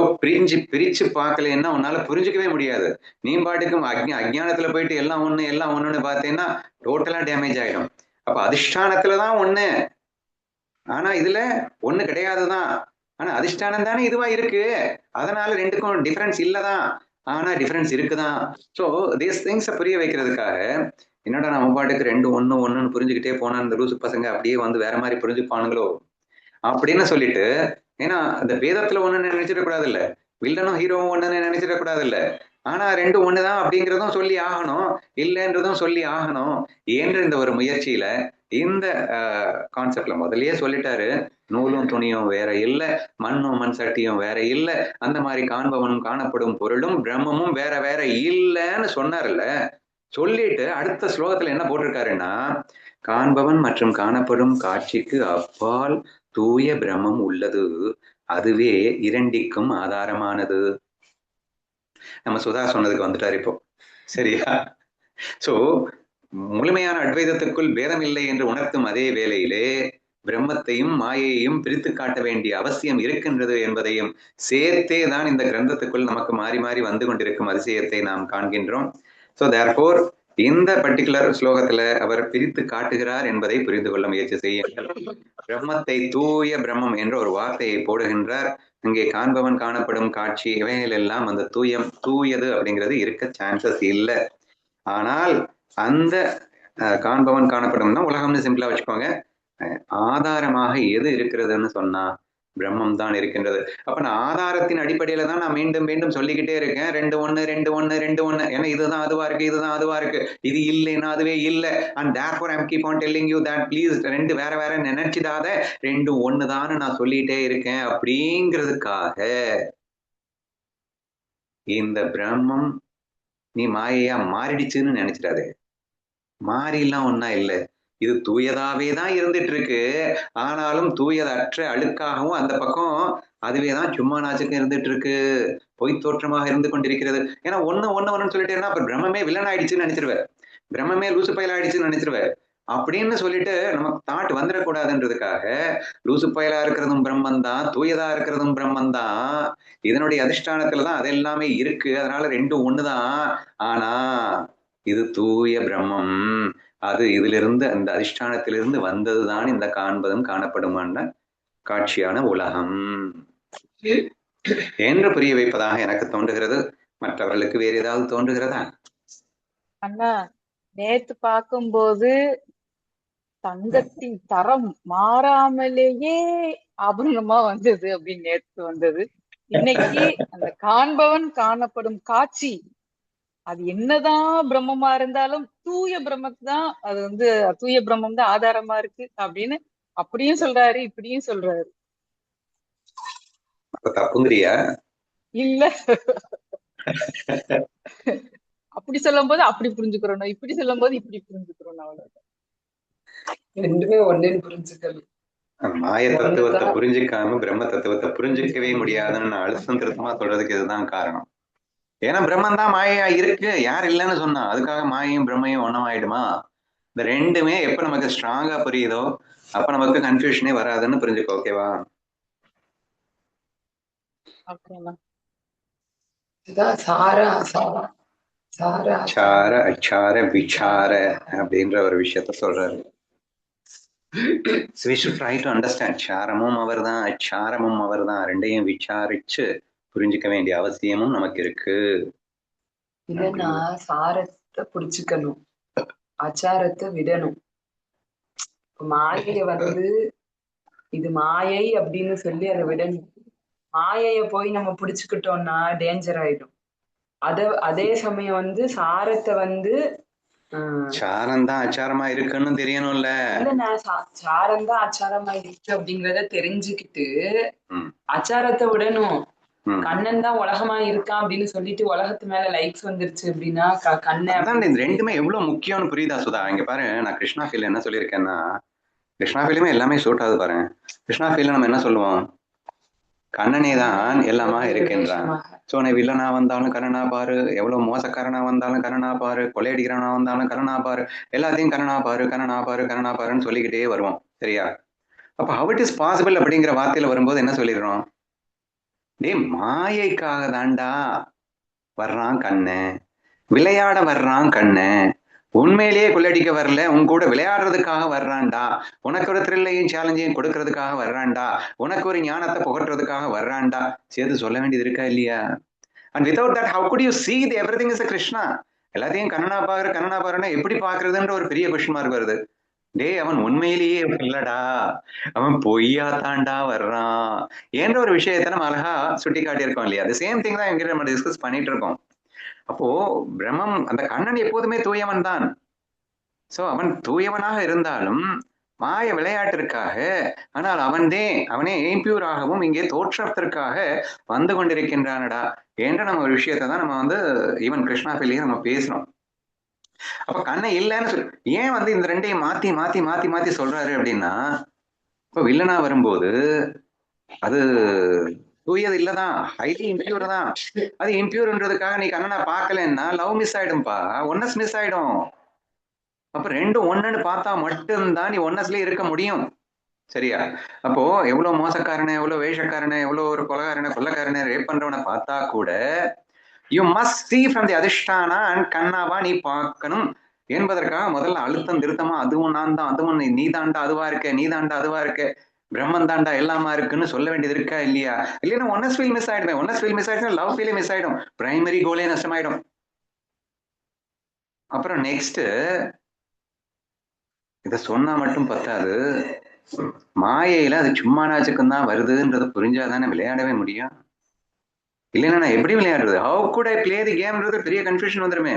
பிரிச்சு பார்க்கலன்னா உன்னால புரிஞ்சுக்கவே முடியாது. நீ பாட்டுக்கும் அஜ்ஞானத்துல போயிட்டு எல்லாம் ஒண்ணுன்னு பார்த்தேன்னா டோட்டலா டேமேஜ் ஆயிடும். அப்ப அதிஷ்டானத்துலதான் ஒண்ணு, ஆனா இதுல ஒண்ணு கிடையாதுதான். ஆனா அதிஷ்டானம் தானே இதுவா இருக்கு, அதனால ரெண்டுக்கும் டிஃபரன்ஸ் இல்லதான், ஆனா டிஃபரன்ஸ் இருக்குதான். ஸோ தீஸ் திங்ஸை புரிய வைக்கிறதுக்காக என்னடா நம்ம பாட்டுக்கு ரெண்டு ஒண்ணுன்னு புரிஞ்சுக்கிட்டே போனா இந்த லூசு பசங்க அப்படியே வந்து வேற மாதிரி புரிஞ்சுப்பானுங்களோ அப்படின்னு சொல்லிட்டு, ஏன்னா இந்த வேதத்துல ஒண்ணுன்னு நினைச்சிடக்கூடாது இல்ல, வில்லனும் ஹீரோவும் ஒண்ணுன்னு நினைச்சிடக்கூடாது இல்ல, ஆனா ரெண்டு ஒண்ணுதான் அப்படிங்கிறதும் சொல்லி ஆகணும், இல்லைன்றதும் சொல்லி ஆகணும் என்ற இந்த ஒரு முயற்சியில இந்த கான்செப்ட்ல முதல்லயே சொல்லிட்டாரு, நூலும் துணியும் வேற இல்ல, மண்ணும் மண் சட்டியும் வேற இல்ல, அந்த மாதிரி காண்பவனும் காணப்படும் பொருளும் பிரம்மமும் வேற வேற இல்லைன்னு சொன்னார்ல. சொல்லிட்டு அடுத்த ஸ்லோகத்துல என்ன போட்டிருக்காருன்னா, காண்பவன் மற்றும் காணப்படும் காட்சிக்கு அப்பால் தூய பிரம்மம் உள்ளது, அதுவே இரண்டிற்கும் ஆதாரமானது. நம்ம சுதா சொன்னதுக்கு வந்துட்டார் இப்போ, சரியா? சோ முழுமையான அத்வைதத்திற்குள் பேதம் இல்லை என்று உணர்த்தும் அதே வேளையிலே பிரம்மத்தையும் மாயையையும் பிரித்து காட்ட வேண்டிய அவசியம் இருக்கின்றது என்பதையும் சேர்த்தே தான் இந்த கிரந்தத்துக்குள் நமக்கு மாறி மாறி வந்து கொண்டிருக்கும் அதிசயத்தை நாம் காண்கின்றோம். ஸோ தேர்ஃபோர் இந்த பர்டிகுலர் ஸ்லோகத்துல அவர் பிரித்து காட்டுகிறார் என்பதை புரிந்து கொள்ள முயற்சி செய்யுங்கள். பிரம்மத்தை தூய பிரம்மம் என்ற ஒரு வார்த்தையை போடுகின்றார். அங்கே காண்பவன் காணப்படும் காட்சி இவைகள் எல்லாம் அந்த தூயது அப்படிங்கிறது இருக்க சான்சஸ் இல்லை. ஆனால் அந்த காண்பவன் காணப்படும்னா உலகம்னு சிம்பிளா வச்சுக்கோங்க, ஆதாரமாக எது இருக்கிறதுன்னு சொன்னா பிரம்மம் தான் இருக்கின்றது. அப்ப நான் ஆதாரத்தின் அடிப்படையில தான் நான் மீண்டும் மீண்டும் சொல்லிக்கிட்டே இருக்கேன், ரெண்டு ஒண்ணு, ஏன்னா இதுதான் அதுவா இருக்கு, இதுதான் அதுவா இருக்கு, இது இல்லைன்னா அதுவே இல்லை. And therefore I keep on telling you that please ரெண்டு வேற வேற நினைச்சிடாத, ரெண்டு ஒண்ணுதான்னு நான் சொல்லிட்டே இருக்கேன் அப்படிங்கிறதுக்காக இந்த பிரம்மம் நீ மாயையா மாறிடுச்சுன்னு நினைச்சிடாதே. மாறிலாம் ஒன்னா இல்லை, இது தூயதாவே தான் இருந்துட்டு இருக்கு, ஆனாலும் தூயதற்ற அழுக்காகவும் அந்த பக்கம் அதுவேதான் சும்மா நாச்சுக்கு இருந்துட்டு இருக்கு, பொய் தோற்றமாக இருந்து கொண்டிருக்கிறது. ஏன்னா ஒண்ணுன்னு சொல்லிட்டேன்னா அப்ப பிரம்மமே வில்லன் ஆயிடுச்சுன்னு நினைச்சிருவேன், பிரம்மமே லூசு பயல் ஆயிடுச்சுன்னு நினைச்சிருவேன். அப்படின்னு சொல்லிட்டு நமக்கு தாட் வந்துடக்கூடாதுன்றதுக்காக லூசு பயலா இருக்கிறதும் பிரம்மன் தான், தூயதா இருக்கிறதும் பிரம்மன் தான், இதனுடைய அதிஷ்டானத்துலதான் அது எல்லாமே இருக்கு, அதனால ரெண்டும் ஒண்ணுதான். ஆனா இது தூய பிரம்மம், அது இதிலிருந்து அந்த அதிஷ்டானத்திலிருந்து வந்ததுதான் இந்த காண்பதும் காணப்படுமான காட்சியான உலகம் என்று புரிய வைப்பதாக எனக்கு தோன்றுகிறது. மற்றவர்களுக்கு வேறு ஏதாவது தோன்றுகிறதா? அண்ணா, நேத்து பார்க்கும்போது தங்கத்தின் தரம் மாறாமலேயே ஆபரணமா வந்தது அப்படின்னு நேத்து வந்தது. இன்னைக்கு அந்த காண்பவன் காணப்படும் காட்சி அது என்னதான் பிரம்மமா இருந்தாலும் தூய பிரம்மத்து தான், அது வந்து தூய பிரம்மம் தான் ஆதாரமா இருக்கு அப்படின்னு அப்படியும் சொல்றாரு, இப்படியும் சொல்றாரு. தப்புங்கிறியா? இல்ல, அப்படி சொல்லும் போது அப்படி புரிஞ்சுக்கிறோம், இப்படி சொல்லும் போது இப்படி புரிஞ்சுக்கிறோம். அவ்வளவுதான், ரெண்டுமே ஒண்ணுன்னு புரிஞ்சுக்கணும். மாய தத்துவத்தை புரிஞ்சுக்காம பிரம்ம தத்துவத்தை புரிஞ்சுக்கவே முடியாதுன்னு நான் அழுத்தம் திருத்தமா சொல்றதுக்கு இதுதான் காரணம். ஏன்னா பிரம்மன் தான் மாயா இருக்கு, யார் இல்லைன்னு சொன்னா அதுக்காக மாயையும் பிரம்மையும் ஒண்ணமாயிடுமா? இந்த ரெண்டுமே எப்ப நமக்கு ஸ்ட்ராங்கா புரியுதோ அப்ப நமக்கு கன்ஃபியூஷனே வராதுன்னு புரிஞ்சுக்கோ. ஓகேவா? சார அச்சார விசார அப்படின்ற ஒரு விஷயத்த சொல்றாரு. We should try to understand. சாரமும் அவர் தான், அச்சாரமும் அவர் தான், ரெண்டையும் விசாரிச்சு புரிஞ்சுக்க வேண்டிய அவசியமும் நமக்கு இருக்கு. இல்லைன்னா சாரத்தை புடிச்சுக்கணும், அச்சாரத்தை விடணும். மாயைய வந்து இது மாயை அப்படின்னு சொல்லி அதை விடணும். மாயைய போய் நம்ம புடிச்சுக்கிட்டோம்னா டேஞ்சர் ஆயிடும். அதே சமயம் வந்து சாரத்தை வந்து சாரம் தான் அச்சாரமா இருக்குன்னு தெரியணும்ல. இல்ல, நான் சாரம் தான் அச்சாரமா இருக்கு அப்படிங்கறத தெரிஞ்சுக்கிட்டு அச்சாரத்தை விடணும். கண்ணன் தான் உலகமா இருக்கான் அப்படின்னு சொல்லிட்டு உலகத்து மேல லைக்ஸ் வந்துருச்சு அப்படின்னா கண்ணன் ரெண்டுமே எவ்வளவு முக்கியம்னு புரியுதா சுதா? இங்க பாரு, நான் கிருஷ்ணா ஃபீல் என்ன சொல்லியிருக்கேன்னா, கிருஷ்ணா ஃபீலுமே எல்லாமே சூட் ஆகுது பாரு. கிருஷ்ணா ஃபீல் நம்ம என்ன சொல்லுவோம், கண்ணனே தான் எல்லாமாக இருக்கின்றான். பிரவேசமாக. சோ உன்னை வில்லனா வந்தாலும் கண்ணனா பாரு, எவ்வளவு மோசக்காரனா வந்தாலும் கண்ணனா பாரு, கொள்ளையடிக்கிறவனா வந்தாலும் கண்ணனா பாரு, எல்லாத்தையும் கண்ணனா பாரு கண்ணனா பாரு கண்ணனா பாருன்னு சொல்லிக்கிட்டே வருவோம். சரியா? அப்ப how it is possible அப்படிங்கிற வார்த்தையில வரும்போது என்ன சொல்லிடுறோம்? டே மாயைக்காக தாண்டா வர்றான் கண்ணு, விளையாட வர்றான் கண்ணு, உண்மையிலேயே கொள்ளடிக்க வரல, உன் கூட விளையாடுறதுக்காக வர்றான்டா, உனக்கு ஒரு த்ரில்லையும் சேலஞ்சையும் கொடுக்கறதுக்காக வர்றான்டா, உனக்கு ஒரு ஞானத்தை புகட்டுறதுக்காக வர்றான்டா. சேர்த்து சொல்ல வேண்டியது இருக்கா இல்லையா? And without that how good you see the everything is a Krishna? எல்லாத்தையும் கண்ணனா பாருன்னா எப்படி பாக்குறதுன்ற ஒரு பெரிய கொஸ்டின் மார்க் வருது. டே அவன் உண்மையிலேயே இல்லடா, அவன் பொய்யா தாண்டா வர்றான் என்ற ஒரு விஷயத்தை நம்ம அழகா சுட்டி காட்டியிருக்கோம் இல்லையா? அது சேம் திங் தான் எங்கிட்ட நம்ம டிஸ்கஸ் பண்ணிட்டு இருக்கோம். அப்போ பிரம்மம், அந்த கண்ணன் எப்போதுமே தூயவன் தான். சோ அவன் தூயவனாக இருந்தாலும் மாய விளையாட்டிற்காக, ஆனால் அவனே இம்பியூராகவும் இங்கே தோற்றத்திற்காக வந்து கொண்டிருக்கின்றானடா என்ற நம்ம ஒரு விஷயத்தை தான் நம்ம வந்து ஈவன் கிருஷ்ணாபிலேயே நம்ம பேசணும். அப்ப கண்ணை இல்லைன்னு சொல்லி ஏன் வந்து இந்த ரெண்டையும் மாத்தி மாத்தி மாத்தி மாத்தி சொல்றாரு அப்படின்னா, இப்ப வில்லனா வரும்போது அது தூயது இல்லதான், ஹைலி இம்பியூர் தான். அது இம்பியூர்ன்றதுக்காக நீ கண்ணனை பார்க்கலன்னா லவ் மிஸ் ஆயிடும்பா, ஒன்னஸ் மிஸ் ஆயிடும். அப்ப ரெண்டும் ஒண்ணுன்னு பார்த்தா மட்டும்தான் நீ ஒன்னஸ்லயே இருக்க முடியும். சரியா? அப்போ எவ்வளவு மோசக்காரனை, எவ்வளவு வேஷக்காரனை, எவ்வளவு ஒரு கொள்ளக்காரனை ரேப் பண்றவனை பார்த்தா கூட you must see from the அதிஷ்டானா அண்ட் கண்ணாவா நீ பார்க்கணும் என்பதற்காக முதல்ல அழுத்தம் திருத்தமா அதுவும் நான் தான், அதுவும் நீ தாண்டா அதுவா இருக்க, நீ தாண்டா அதுவா இருக்க, பிரம்மன் தாண்டா எல்லாமா இருக்குன்னு சொல்ல வேண்டியது இருக்கா இல்லையா? இல்லைன்னா ஒன்னஸ் ஃபீல் மிஸ் ஆயிடுவேன். ஒன்னஸ் ஃபீல் மிஸ் ஆயிடுச்சுன்னா லவ் ஃபீலே மிஸ் ஆயிடும், பிரைமரி கோலே நஷ்டமாயிடும். அப்புறம் நெக்ஸ்ட் இதை சொன்னா மட்டும் பத்தாது, மாயையில அது சும்மா நாச்சுக்கும் தான் வருதுன்றது புரிஞ்சாதானே விளையாடவே முடியும். இல்லைன்னா நான் எப்படி விளையாடுறது? How good I play the கேம்ன்றது பெரிய கன்ஃபியூஷன் வந்துருமே.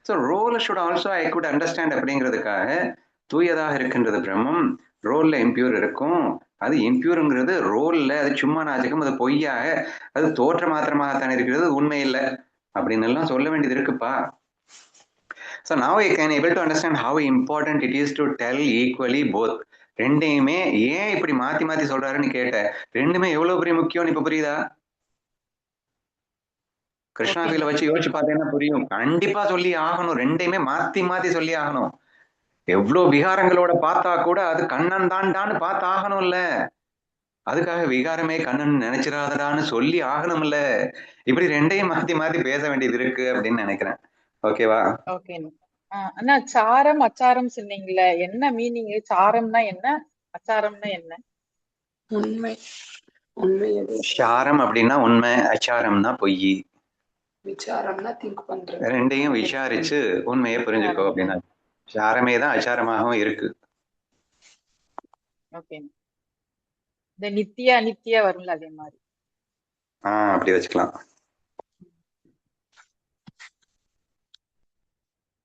So role should also I good understand அப்படிங்கிறதுக்காக தூயதாக இருக்கின்றது பிரம்மம், ரோல்ல இம்பியூர் இருக்கும். அது இம்பியூருங்கிறது ரோல்ல அது சும்மா நாச்சுக்கும், அது பொய்யாக, அது தோற்ற மாத்திரமாகத்தான் இருக்கிறது, உண்மை இல்லை அப்படின்னு எல்லாம் சொல்ல வேண்டியது இருக்குப்பா. So now I can able to understand how important it is to tell equally both. ரெண்டையுமே ஏன் இப்படி மாத்தி மாத்தி சொல்றாருன்னு கேட்ட, ரெண்டுமே எவ்வளவு பெரிய முக்கியம் இப்ப புரியுதா? கிருஷ்ணாபில வச்சு யோசிச்சு பார்த்தேன்னா புரியும். கண்டிப்பா சொல்லி ஆகணும், ரெண்டையுமே மாத்தி மாத்தி சொல்லி ஆகணும். எவ்வளவு விகாரங்களோட பார்த்தா கூட அது கண்ணன் தாண்டான்னு பார்த்து ஆகணும்ல. அதுக்காக விகாரமே கண்ணன் நினைச்சிடாதடான்னு சொல்லி ஆகணும்ல. இப்படி ரெண்டையும் மாத்தி மாத்தி பேச வேண்டியது இருக்கு அப்படின்னு நினைக்கிறேன். ஓகேவா? ஓகே அண்ணா, சாரம் அச்சாரம் சொன்னீங்கல்ல, என்ன மீனிங்? சாரம்னா என்ன, அச்சாரம்னா என்ன? உண்மை. உண்மை எது? சாரம் அப்படின்னா உண்மை, அச்சாரம்னா பொய். விசாரம்னா திங்க் பண்றது. ரெண்டையும் விசாரிச்சு உண்மையை புரிஞ்சுக்கோ அப்படின்னா சாரமே தான் அச்சாரமாகவும் இருக்கு. ஓகே. இந்த நித்தியா அனித்தியா வரும்ல, அதே மாதிரி. அப்படி வச்சுக்கலாம்.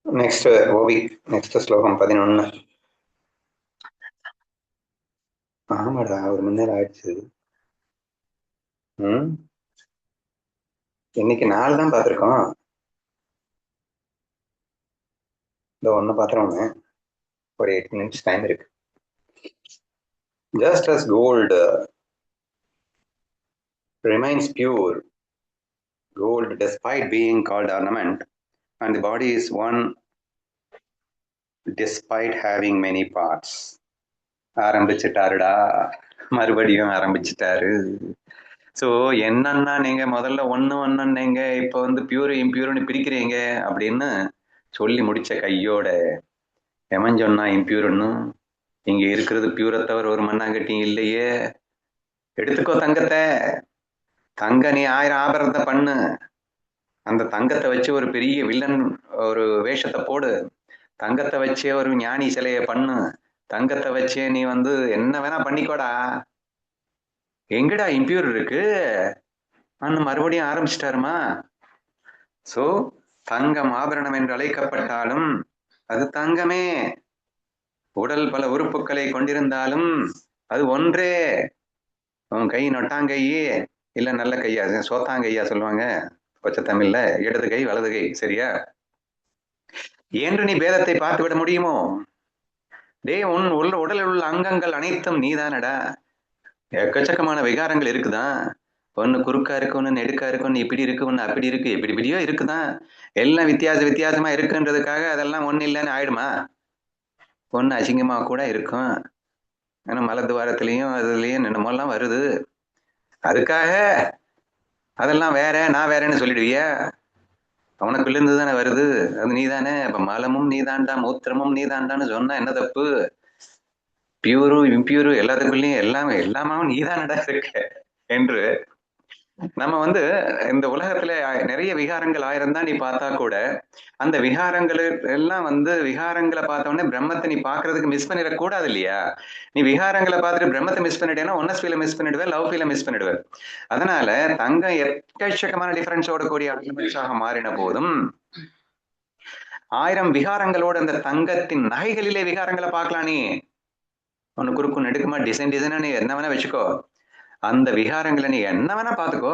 நெக்ஸ்ட் ஓவி, நெக்ஸ்ட் ஸ்லோகம் 11. ஆமாடா, ஒரு மணி நேரம் ஆயிடுச்சு. இன்னைக்கு 4 தான் பார்த்திருக்கோம். இந்த ஒண்ணு பாத்திரம்னு ஒரு 8 minutes டைம் இருக்கு. Just as gold remains pure, gold despite being called ornament, and the body is one despite having many parts. ஆரம்பிச்சுட்டாருடா, மறுபடியும் ஆரம்பிச்சுட்டாரு. ஸோ என்னன்னா நீங்க முதல்ல ஒன்னு நீங்க இப்ப வந்து பியூர் இம்பியூர்னு பிரிக்கிறீங்க அப்படின்னு சொல்லி முடிச்ச கையோட எமன் சொன்னா இம்பியூர்னு, இங்க இருக்கிறது பியூரை தவிர ஒரு மண்ணாங்கட்டியும் இல்லையே. எடுத்துக்கோ தங்கத்தை, தங்க நீ 1000 ஆபரணத்தை பண்ணு, அந்த தங்கத்தை வச்சு ஒரு பெரிய வில்லன் ஒரு வேஷத்தை போடு, தங்கத்தை வச்சே ஒரு ஞானி சிலையை பண்ணு, தங்கத்தை வச்சே நீ வந்து என்ன வேணா பண்ணிக்கோடா, எங்கடா இம்பியூர் இருக்கு அன்னு மறுபடியும் ஆரம்பிச்சிட்டாருமா. சோ தங்கம் ஆபரணம் என்று அழைக்கப்பட்டாலும் அது தங்கமே, உடல் பல உறுப்புகளை கொண்டிருந்தாலும் அது ஒன்றே. உன் கை நொட்டாங்கையே இல்ல நல்ல கையா, சோத்தாங்கையா சொல்லுவாங்க கொச்ச தமிழ்ல, இடது கை வலது கை, சரியா? என்று நீ பேதத்தை பார்த்து விட முடியுமோ? உன் உடலில் உள்ள அங்கங்கள் அனைத்தும் நீதானடா. எக்கச்சக்கமான விகாரங்கள் இருக்குதான், ஒண்ணு குறுக்கா இருக்கு, ஒண்ணு நெடுக்கா இருக்கு, ஒண்ணு இப்படி இருக்கு, ஒண்ணு அப்படி இருக்கு, இப்படி இப்படியோ இருக்குதான். எல்லாம் வித்தியாசமா இருக்குன்றதுக்காக அதெல்லாம் ஒண்ணு இல்லைன்னு ஆயிடுமா? ஒண்ணு அசிங்கமா கூட இருக்கும். ஆனா மலத்துவாரத்திலையும் அதுலயும் என்னமோலாம் வருது. அதுக்காக அதெல்லாம் வேற, நான் வேறேன்னு சொல்லிடுவியா? உனக்குள்ள இருந்து தானே வருது, அது நீ தானே. அப்ப மலமும் நீ தாண்டா, மூத்திரமும் நீ தாண்டான்னு சொன்னா என்ன தப்பு? பியூரும் இம்பியூரும் எல்லாத்துக்குள்ளயும் எல்லாமாவும் நீ தானடா இருக்க என்று நம்ம வந்து இந்த உலகத்துல நிறைய விகாரங்கள் 1000 தான் நீ பார்த்தா கூட அந்த விகாரங்கள் எல்லாம் வந்து விகாரங்களை பார்த்த உடனே பிரம்மத்தை நீ பாக்குறதுக்கு மிஸ் பண்ணிடக்கூடாது இல்லையா? நீ விகாரங்களை பார்த்துட்டு பிரம்மத்தை மிஸ் பண்ணிட்டேன்னா ஒன்னஸ் ஃபீல மிஸ் பண்ணிடுவேன், லவ் ஃபீல மிஸ் பண்ணிடுவேன். அதனால தங்கம் எக்கச்சக்கமான டிஃபரன்ஸோட கூடிய ஆக மாறின போதும் 1000 விகாரங்களோட அந்த தங்கத்தின் நகைகளிலே விகாரங்களை பார்க்கலாம். நீ ஒன்னு குறுக்கு நெடுக்குமா டிசைனா நீ என்ன வேணா வச்சுக்கோ, அந்த விகாரங்களை நீ என்ன வேணா பாத்துக்கோ.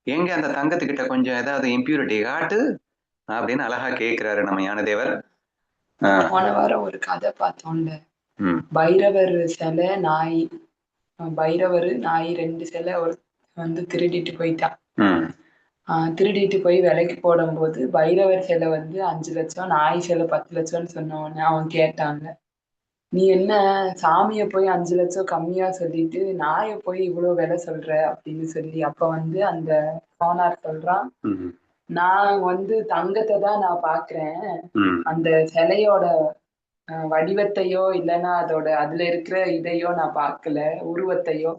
எங்க அந்த தங்கத்துக்கிட்ட கொஞ்சம் ஏதாவது இம்பியூரிட்டி காட்டு அப்படின்னு அழகா கேட்கிறாரு நம்ம ஞானதேவர். போன வாரம் ஒரு கதை பார்த்தோம்ல, பைரவர் சிலை நாய், பைரவர் நாய் 2 சிலை வந்து திருடிட்டு போயிட்டான். திருடிட்டு போய் விலைக்கு போடும்போது பைரவர் சிலை வந்து 5 லட்சம், நாய் சிலை 10 லட்சம்னு சொன்னவொடனே அவன் கேட்டாங்க, நீ என்ன சாமிய போய் 5 லட்சம் கம்மியா சொல்லிட்டு நாயை போய் இவ்வளவு விலை சொல்ற அப்படின்னு சொல்லி. அப்ப வந்து அந்த கோனார் சொல்றான், நான் வந்து தங்கத்தை தான் நான் பாக்குறேன், அந்த சிலையோட வடிவத்தையோ இல்லைன்னா அதோட அதுல இருக்கிற இதையோ நான் பார்க்கல, உருவத்தையோ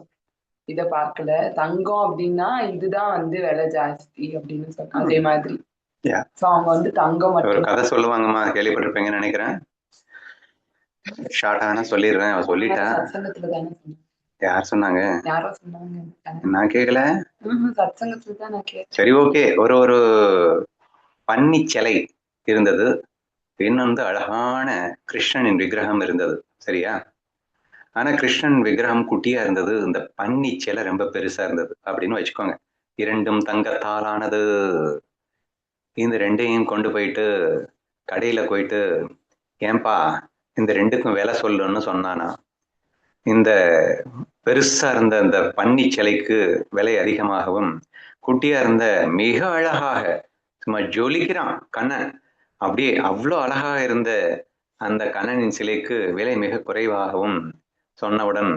இத பார்க்கல. தங்கம் அப்படின்னா இதுதான் வந்து விலை ஜாஸ்தி அப்படின்னு சொல்றாங்க. அதே மாதிரி அவங்க வந்து தங்கம் மட்டும். ஒரு கதை சொல்லுவாங்கம்மா, கேள்விப்பட்டிருப்பீங்கன்னு நினைக்கிறேன். ஷார்ட்டா வேணா சொல்லிடுறேன். அவ சொல்லிட்டா. சத்சங்கத்துல தானே சொன்னாங்க. யார் சொன்னாங்க? யாரோ சொன்னாங்க, நான் கேட்கல. சத்சங்கத்துல தான் நான் கேட்டேன். சரி, ஓகே. ஒரு பன்னி சிலை இருந்தது, இன்னொன்று அழகான கிருஷ்ணனின் விக்கிரகம் இருந்தது. சரியா? ஆனா கிருஷ்ணன் விக்கிரகம் குட்டியா இருந்தது, இந்த பன்னி சிலை ரொம்ப பெருசா இருந்தது அப்படின்னு வச்சுக்கோங்க. இரண்டும் தங்கத்தாலானது. இந்த ரெண்டையும் கொண்டு போயிட்டு கடையில போயிட்டு, ஏன்பா இந்த ரெண்டுக்கும் விலை சொல்லுன்னு சொன்னானா. இந்த பெருசா இருந்த இந்த பன்னி சிலைக்கு விலை அதிகமாகவும், குட்டியா இருந்த மிக அழகாக சும்மா ஜொலிக்கிறான் கண்ணன், அப்படியே அவ்வளோ அழகாக இருந்த அந்த கண்ணனின் சிலைக்கு விலை மிக குறைவாகவும் சொன்னவுடன்,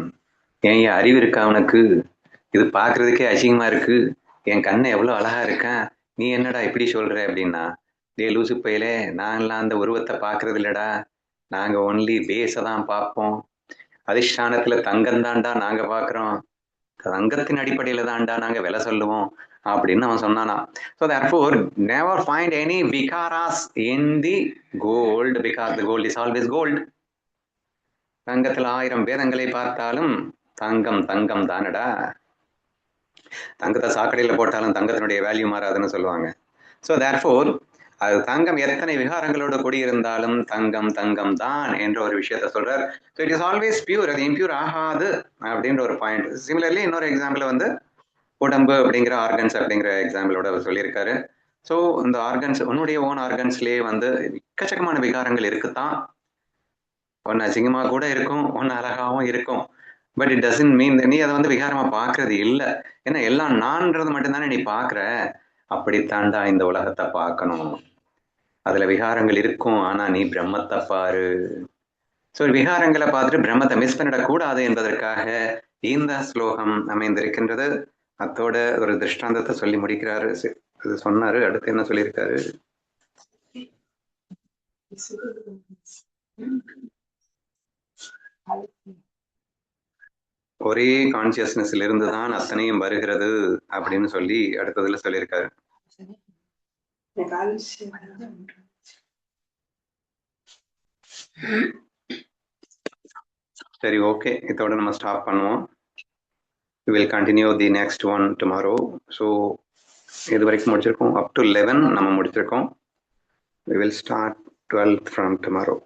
ஏன் அறிவு இருக்கா அவனுக்கு? இது பாக்குறதுக்கே அசிங்கமா இருக்கு, என் கண்ணன் எவ்வளவு அழகா இருக்கான், நீ என்னடா இப்படி சொல்ற அப்படின்னா, டே லூசு பையலே, நாங்களாம் அந்த உருவத்தை பாக்குறது இல்லடா, நாங்க ஒன்லி பேஸை தான் பார்ப்போம், அதிஷ்டானத்துல தங்கம் தாண்டா நாங்க பாக்குறோம், தங்கத்தின் அடிப்படையில தாண்டா நாங்க விலை சொல்லுவோம் அப்படின்னு அவன் சொன்னானா. So therefore never find any vikaras in the gold, because the gold is always gold. தங்கத்துல 1000 வேதங்களை பார்த்தாலும் தங்கம் தங்கம் தானடா. தங்கத்தை சாக்கடையில போட்டாலும் தங்கத்தினுடைய வேல்யூ மாறாதுன்னு சொல்லுவாங்க. ஸோ தேர்ஃபோர் அது தங்கம் எத்தனை விகாரங்களோட கூடியிருந்தாலும் தங்கம் தங்கம் தான் என்ற ஒரு விஷயத்த சொல்றார். So it is always pure, அது இம்பியூர் ஆகாது அப்படின்ற ஒரு பாயிண்ட். சிமிலர்லி இன்னொரு எக்ஸாம்பிள் வந்து உடம்பு அப்படிங்கிற ஆர்கன்ஸ் அப்படிங்கிற எக்ஸாம்பிளோட அவர் சொல்லியிருக்காரு. ஸோ இந்த ஆர்கன்ஸ், உன்னுடைய ஓன் ஆர்கன்ஸ்லேயே வந்து எக்கச்சக்கமான விகாரங்கள் இருக்குதான். ஒன்று அசிங்கமாக கூட இருக்கும், ஒன்று அழகாகவும் இருக்கும். பட் இட் டசன்ட் மீன் நீ அதை வந்து விகாரமா பார்க்கறது இல்லை. ஏன்னா எல்லாம் நான்றது மட்டும்தானே நீ பார்க்குற. அப்படித்தாண்டா இந்த உலகத்தை பார்க்கணும். அதுல விகாரங்கள் இருக்கும், ஆனா நீ பிரம்மத்தை பாரு. ஸோ விகாரங்களை பார்த்துட்டு பிரம்மத்தை மிஸ் பண்ணிடக்கூடாது என்பதற்காக இந்த ஸ்லோகம் அமைந்திருக்கின்றது. அத்தோட ஒரு திருஷ்டாந்தத்தை சொல்லி முடிக்கிறாரு. அது சொன்னாரு. அடுத்து என்ன சொல்லியிருக்காரு? ஒரே கான்சியஸ்னஸ்ல இருந்து தான் அத்தனையும் வருகிறது அப்படின்னு சொல்லி அடுத்ததுல சொல்லியிருக்காரு. சரி, ஓகே, இதோட நம்ம ஸ்டாப் பண்ணுவோம். We will continue the next one tomorrow. So இது வரைக்கும் முடிச்சிருக்கோம், up to 11 நம்ம முடிச்சிருக்கோம். We will start 12th from tomorrow.